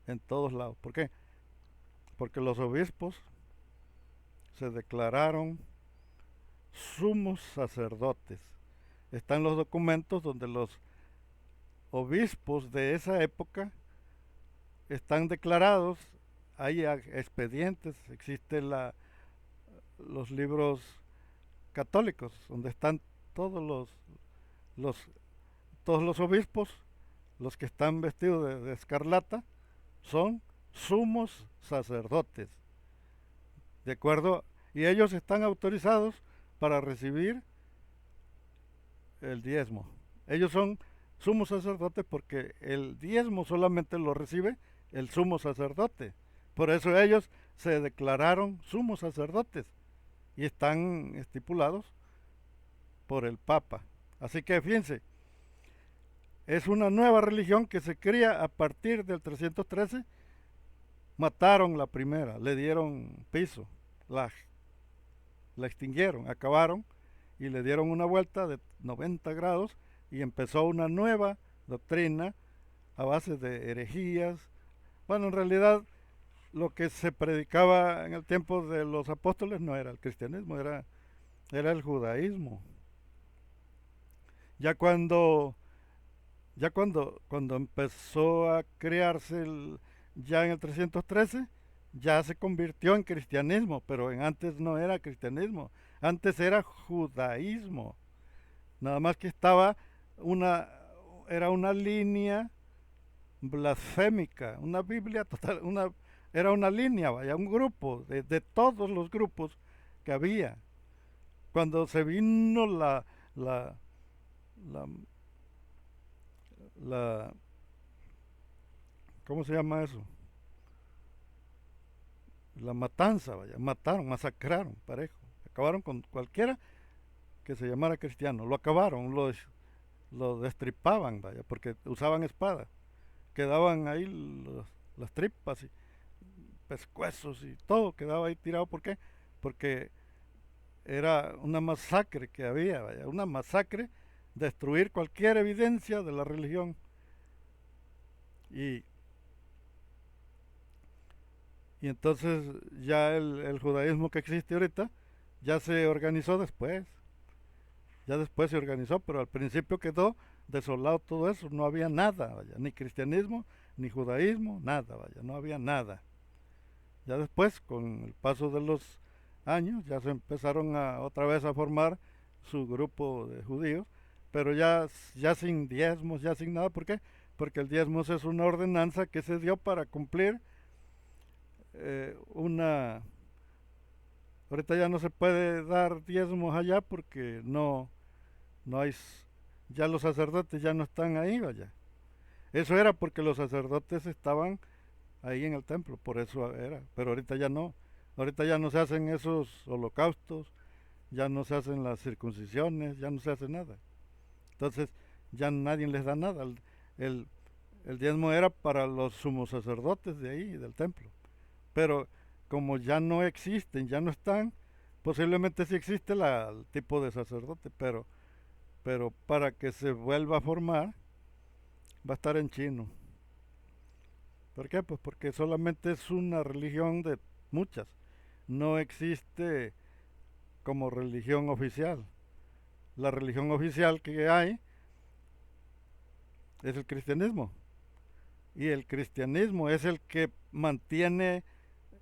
S1: en todos lados. ¿Por qué? Porque los obispos se declararon sumos sacerdotes. Están los documentos donde los obispos de esa época están declarados, hay expedientes, existen los libros católicos donde están todos los, todos los obispos, los que están vestidos de escarlata, son sumos sacerdotes, ¿de acuerdo? Y ellos están autorizados para recibir el diezmo. Ellos son sumos sacerdotes porque el diezmo solamente lo recibe el sumo sacerdote. Por eso ellos se declararon sumos sacerdotes y están estipulados por el Papa. Así que fíjense, es una nueva religión que se cría a partir del 313. Mataron la primera, le dieron piso, la extinguieron, acabaron y le dieron una vuelta de 90 grados y empezó una nueva doctrina a base de herejías. Bueno, en realidad lo que se predicaba en el tiempo de los apóstoles no era el cristianismo, era el judaísmo. Ya cuando empezó a crearse ya en el 313, ya se convirtió en cristianismo, pero antes no era cristianismo, antes era judaísmo. Nada más que una, era una línea blasfémica, una Biblia total, era una línea, vaya, un grupo de todos los grupos que había. Cuando se vino la, la, la ¿cómo se llama eso? La matanza, vaya, mataron, masacraron, parejo, acabaron con cualquiera que se llamara cristiano, lo acabaron, lo destripaban, vaya, porque usaban espada, quedaban ahí las tripas y pescuezos y todo quedaba ahí tirado. ¿Por qué? Porque era una masacre que había, vaya, una masacre, destruir cualquier evidencia de la religión. Y entonces ya el judaísmo que existe ahorita ya se organizó después, ya después se organizó, pero al principio quedó desolado todo eso, no había nada, vaya, ni cristianismo, ni judaísmo, nada, vaya, no había nada. Ya después, con el paso de los años, ya se empezaron otra vez a formar su grupo de judíos, pero ya sin diezmos, ya sin nada. ¿Por qué? Porque el diezmo es una ordenanza que se dio para cumplir una... Ahorita ya no se puede dar diezmos allá porque no hay... Ya los sacerdotes ya no están ahí, vaya. Eso era porque los sacerdotes estaban ahí en el templo, por eso era, pero ahorita ya no. Ahorita ya no se hacen esos holocaustos, ya no se hacen las circuncisiones, ya no se hace nada. Entonces ya nadie les da nada. El, el diezmo era para los sumos sacerdotes de ahí, del templo. Pero como ya no existen, ya no están, posiblemente sí existe el tipo de sacerdote, pero para que se vuelva a formar, va a estar en chino. ¿Por qué? Pues porque solamente es una religión de muchas. No existe como religión oficial. La religión oficial que hay es el cristianismo. Y el cristianismo es el que mantiene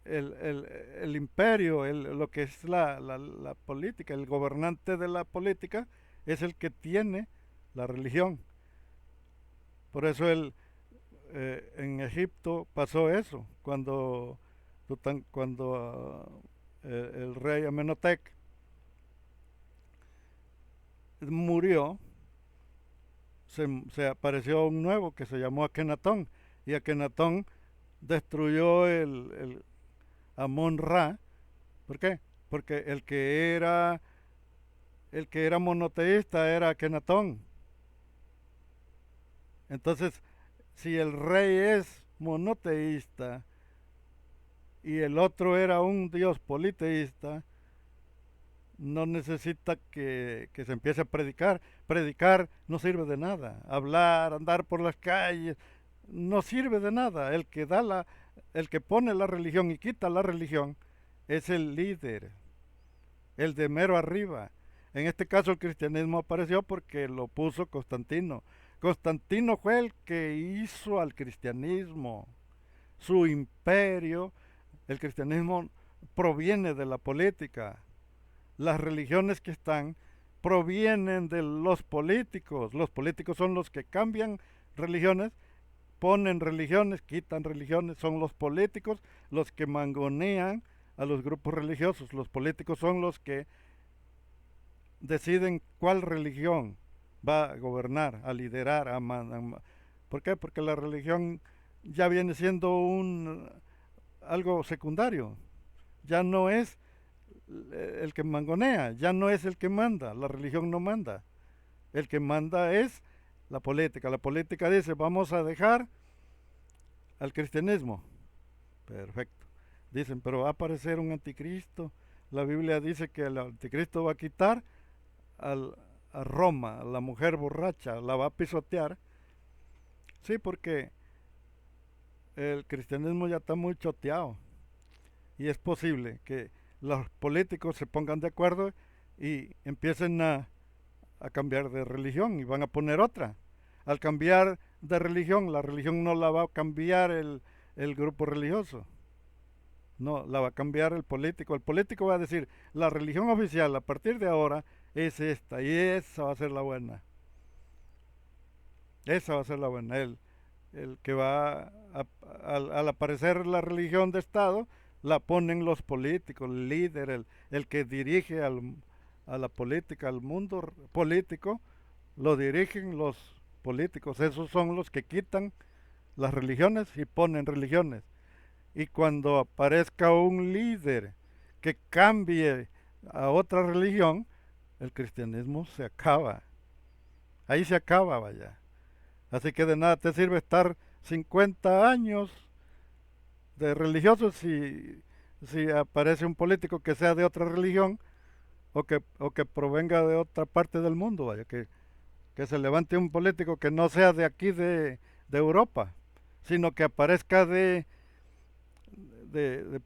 S1: el imperio, lo que es la política. El gobernante de la política es el que tiene la religión. Por eso en Egipto pasó eso, cuando el rey Amenhotep murió, se apareció un nuevo que se llamó Akenatón, y Akenatón destruyó el Amón-Ra. ¿Por qué? Porque el que era monoteísta era Akenatón. Entonces, si el rey es monoteísta y el otro era un dios politeísta, no necesita que se empiece a predicar. Predicar no sirve de nada. Hablar, andar por las calles, no sirve de nada. El que pone la religión y quita la religión es el líder, el de mero arriba. En este caso el cristianismo apareció porque lo puso Constantino. Constantino fue el que hizo al cristianismo su imperio. El cristianismo proviene de la política. Las religiones que están provienen de los políticos. Los políticos son los que cambian religiones, ponen religiones, quitan religiones. Son los políticos los que mangonean a los grupos religiosos. Los políticos son los que deciden cuál religión va a gobernar, a liderar, ¿por qué? Porque la religión ya viene siendo algo secundario, ya no es el que mangonea, ya no es el que manda, la religión no manda, el que manda es la política dice vamos a dejar al cristianismo, perfecto, dicen pero va a aparecer un anticristo, la Biblia dice que el anticristo va a quitar al, a Roma, a la mujer borracha, la va a pisotear, sí, porque el cristianismo ya está muy choteado y es posible que los políticos se pongan de acuerdo y empiecen a cambiar de religión y van a poner otra. Al cambiar de religión, la religión no la va a cambiar el grupo religioso, no, la va a cambiar el político. El político va a decir, la religión oficial a partir de ahora es esta y esa va a ser la buena. Esa va a ser la buena. El que va al aparecer la religión de Estado, la ponen los políticos, el líder, el que dirige a la política, al mundo político, lo dirigen los políticos. Esos son los que quitan las religiones y ponen religiones. Y cuando aparezca un líder que cambie a otra religión, el cristianismo se acaba. Ahí se acaba, vaya. Así que de nada te sirve estar 50 años de religioso si aparece un político que sea de otra religión o que provenga de otra parte del mundo, vaya, que se levante un político que no sea de aquí de Europa, sino que aparezca de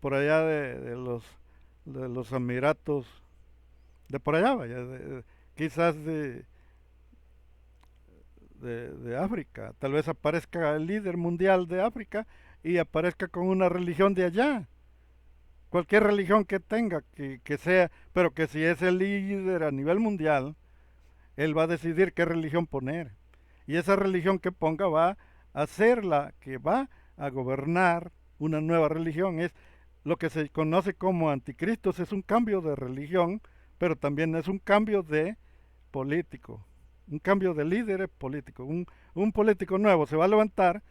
S1: por allá de los Emiratos, de por allá, vaya, quizás de África. Tal vez aparezca el líder mundial de África y aparezca con una religión de allá. Cualquier religión que tenga, que sea, pero que si es el líder a nivel mundial, él va a decidir qué religión poner. Y esa religión que ponga va a ser la que va a gobernar una nueva religión. Es lo que se conoce como anticristo, es un cambio de religión, pero también es un cambio de político, un cambio de líderes políticos. Un político nuevo se va a levantar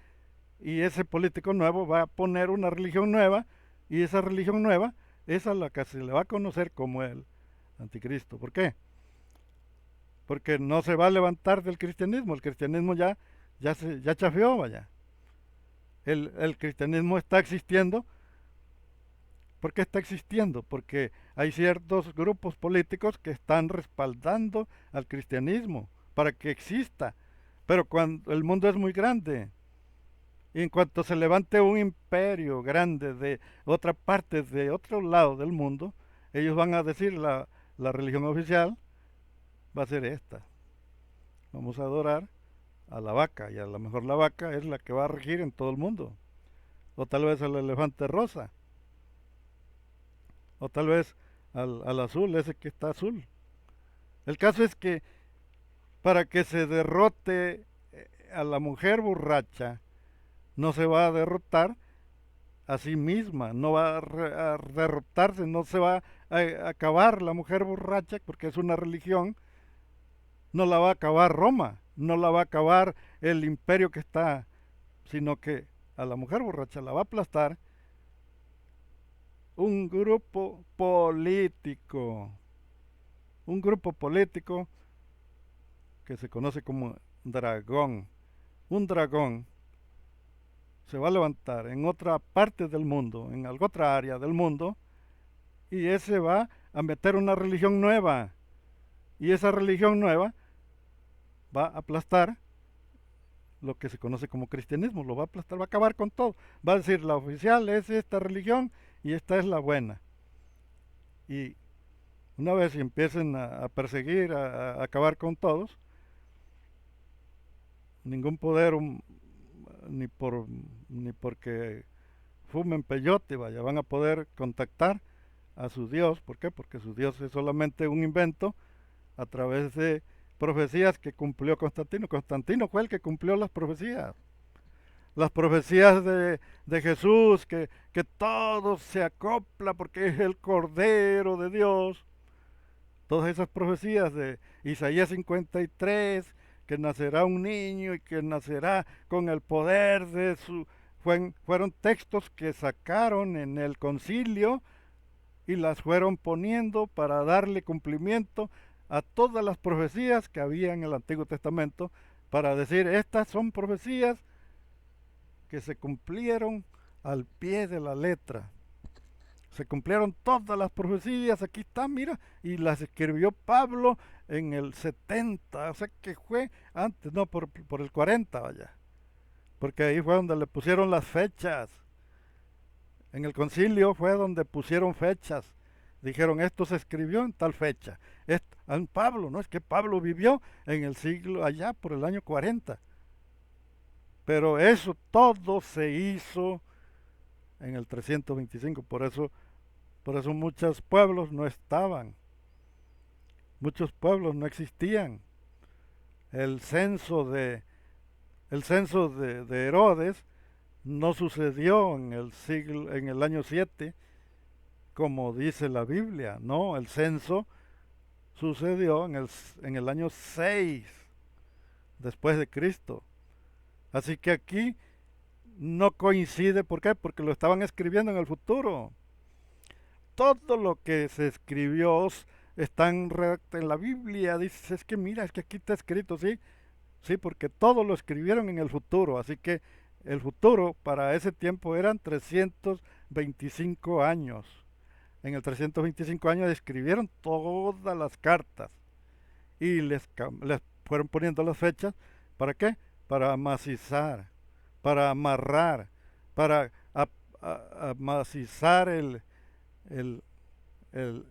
S1: y ese político nuevo va a poner una religión nueva y esa religión nueva es a la que se le va a conocer como el anticristo. ¿Por qué? Porque no se va a levantar del cristianismo. El cristianismo ya chafió, vaya. El cristianismo está existiendo. ¿Por qué está existiendo? Porque hay ciertos grupos políticos que están respaldando al cristianismo para que exista. Pero cuando el mundo es muy grande, y en cuanto se levante un imperio grande de otra parte, de otro lado del mundo, ellos van a decir la religión oficial va a ser esta. Vamos a adorar a la vaca y a lo mejor la vaca es la que va a regir en todo el mundo. O tal vez al elefante rosa. O tal vez al azul, ese que está azul. El caso es que para que se derrote a la mujer borracha, no se va a derrotar a sí misma, no va a derrotarse, no se va a acabar la mujer borracha porque es una religión, no la va a acabar Roma, no la va a acabar el imperio que está, sino que a la mujer borracha la va a aplastar un grupo político que se conoce como dragón. Un dragón se va a levantar en otra parte del mundo, en alguna otra área del mundo, y ese va a meter una religión nueva. Y esa religión nueva va a aplastar lo que se conoce como cristianismo, lo va a aplastar, va a acabar con todo. Va a decir, la oficial es esta religión y esta es la buena. Y una vez empiecen a perseguir, a acabar con todos, ningún poder, ni, ni porque fumen peyote, vaya, van a poder contactar a su Dios. ¿Por qué? Porque su Dios es solamente un invento a través de profecías que cumplió Constantino. Constantino fue el que cumplió las profecías. Las profecías de Jesús, que todo se acopla porque es el Cordero de Dios. Todas esas profecías de Isaías 53 que nacerá un niño y que nacerá con el poder de su... Fueron textos que sacaron en el concilio y las fueron poniendo para darle cumplimiento a todas las profecías que había en el Antiguo Testamento, para decir, estas son profecías que se cumplieron al pie de la letra. Se cumplieron todas las profecías, aquí está, mira, y las escribió Pablo en el 70, o sea que fue antes, no, por el 40, vaya, porque ahí fue donde le pusieron las fechas. En el concilio fue donde pusieron fechas. Dijeron, esto se escribió en tal fecha. En Pablo, ¿no? Es que Pablo vivió en el siglo, allá por el año 40. Pero eso todo se hizo en el 325. Por eso muchos pueblos no estaban. Muchos pueblos no existían. El censo de Herodes no sucedió en el año 7, como dice la Biblia. No, el censo sucedió en el año 6 después de Cristo. Así que aquí no coincide. ¿Por qué? Porque lo estaban escribiendo en el futuro. Todo lo que se escribió está en la Biblia. Dices, es que mira, es que aquí está escrito, ¿sí? Sí, porque todo lo escribieron en el futuro. Así que el futuro para ese tiempo eran 325 años. En el 325 años escribieron todas las cartas y les fueron poniendo las fechas. ¿Para qué? Para amacizar, para amarrar, para amacizar el, el, el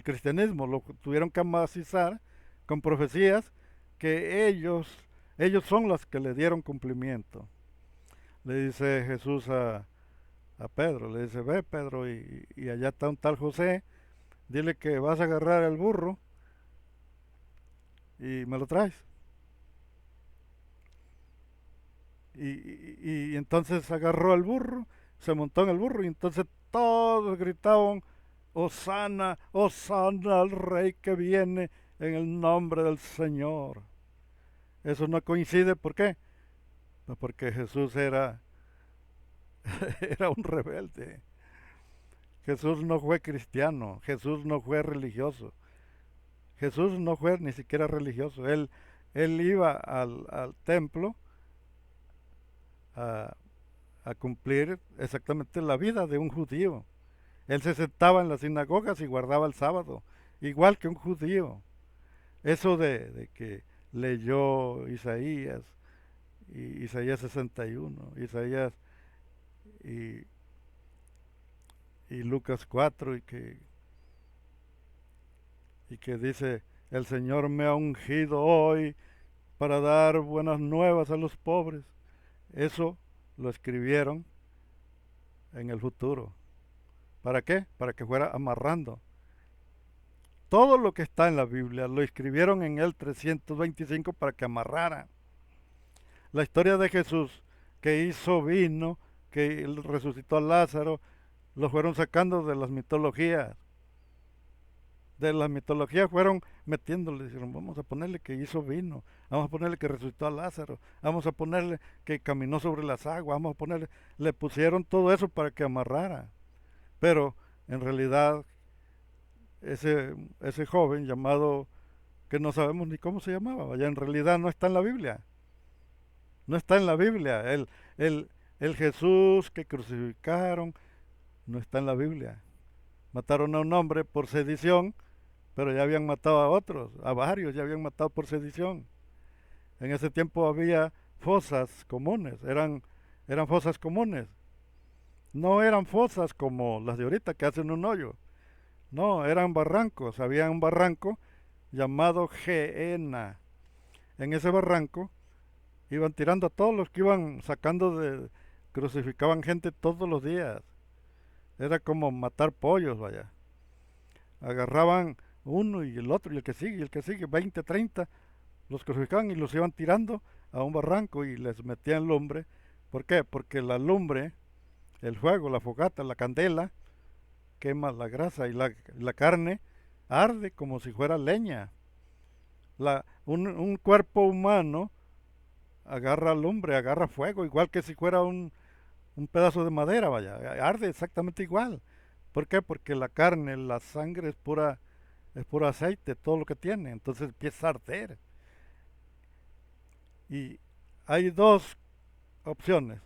S1: cristianismo. Lo tuvieron que amacizar con profecías que ellos son los que le dieron cumplimiento. Le dice Jesús a Pedro, le dice, ve Pedro, y allá está un tal José, dile que vas a agarrar el burro y me lo traes. Y entonces agarró el burro, se montó en el burro y entonces todos gritaban, Hosana, Hosana al rey que viene en el nombre del Señor. Eso no coincide, ¿por qué? Pues porque Jesús era un rebelde. Jesús no fue cristiano, Jesús no fue religioso, Jesús no fue ni siquiera religioso. Él iba al templo a, a cumplir exactamente la vida de un judío. Él se sentaba en las sinagogas y guardaba el sábado, igual que un judío. Eso de que leyó Isaías, Isaías 61, Isaías y, y Lucas 4, y que dice, el Señor me ha ungido hoy para dar buenas nuevas a los pobres. Eso lo escribieron en el futuro. ¿Para qué? Para que fuera amarrando. Todo lo que está en la Biblia lo escribieron en el 325 para que amarrara. La historia de Jesús, que hizo vino, que él resucitó a Lázaro, lo fueron sacando de las mitologías. De las mitologías fueron metiéndole, dijeron, vamos a ponerle que hizo vino, vamos a ponerle que resucitó a Lázaro, vamos a ponerle que caminó sobre las aguas, vamos a ponerle, le pusieron todo eso para que amarrara. Pero en realidad ese joven llamado, que no sabemos ni cómo se llamaba, vaya, en realidad no está en la Biblia. No está en la Biblia. El Jesús que crucificaron no está en la Biblia. Mataron a un hombre por sedición, pero ya habían matado a otros, a varios ya habían matado por sedición. En ese tiempo había fosas comunes, eran fosas comunes. No eran fosas como las de ahorita que hacen un hoyo. No, eran barrancos. Había un barranco llamado Geena. En ese barranco iban tirando a todos los que iban sacando crucificaban gente todos los días. Era como matar pollos, vaya. Agarraban uno y el otro y el que sigue, 20, 30, los crucificaban y los iban tirando a un barranco y les metían lumbre. ¿Por qué? Porque la lumbre, el fuego, la fogata, la candela, quema la grasa y la carne arde como si fuera leña. Un cuerpo humano agarra lumbre, agarra fuego, igual que si fuera un pedazo de madera, vaya, arde exactamente igual. ¿Por qué? Porque la carne, la sangre es puro aceite, todo lo que tiene, entonces empieza a arder. Y hay dos opciones,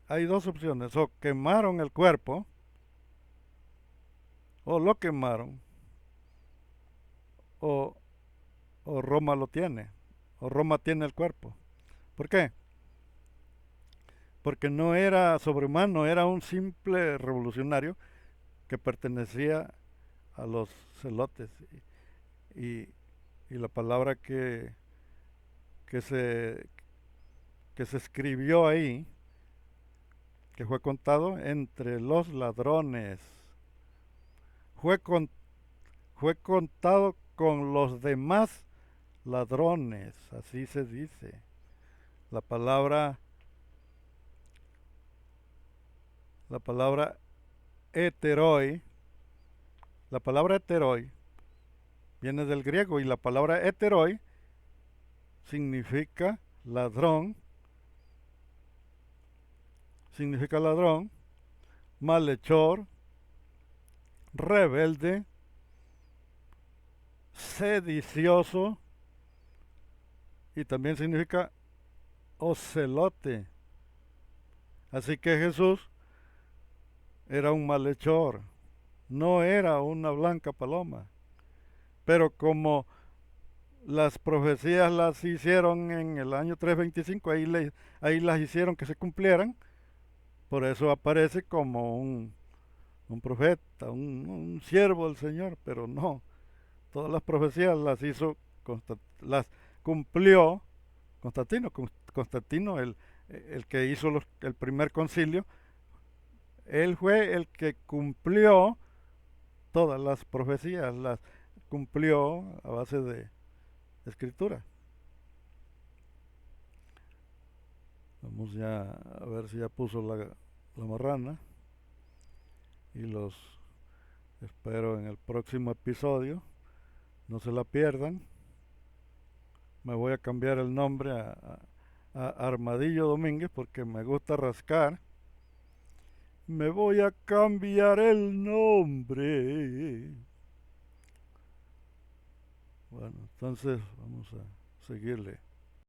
S1: hay dos opciones, o quemaron el cuerpo, o lo quemaron, o, o Roma lo tiene, o Roma tiene el cuerpo. ¿Por qué? Porque no era sobrehumano, era un simple revolucionario que pertenecía a los celotes. Y, y la palabra que, se, que se escribió ahí, que fue contado entre los ladrones, fue, con, fue contado con los demás ladrones, así se dice. La palabra, la palabra heteroi, la palabra heteroi viene del griego y la palabra heteroi significa ladrón, significa ladrón, malhechor, rebelde, sedicioso y también significa ocelote. Así que Jesús era un malhechor, no era una blanca paloma. Pero como las profecías las hicieron en el año 325, ahí las hicieron que se cumplieran, por eso aparece como un profeta, un siervo del Señor, pero no, todas las profecías las hizo, las cumplió Constantino. Constantino, el que hizo el primer concilio, él fue el que cumplió todas las profecías, las cumplió a base de escritura. Vamos ya a ver si ya puso la marrana y los espero en el próximo episodio. No se la pierdan. Me voy a cambiar el nombre a Armadillo Domínguez porque me gusta rascar. Me voy a cambiar el nombre. Bueno, entonces vamos a seguirle.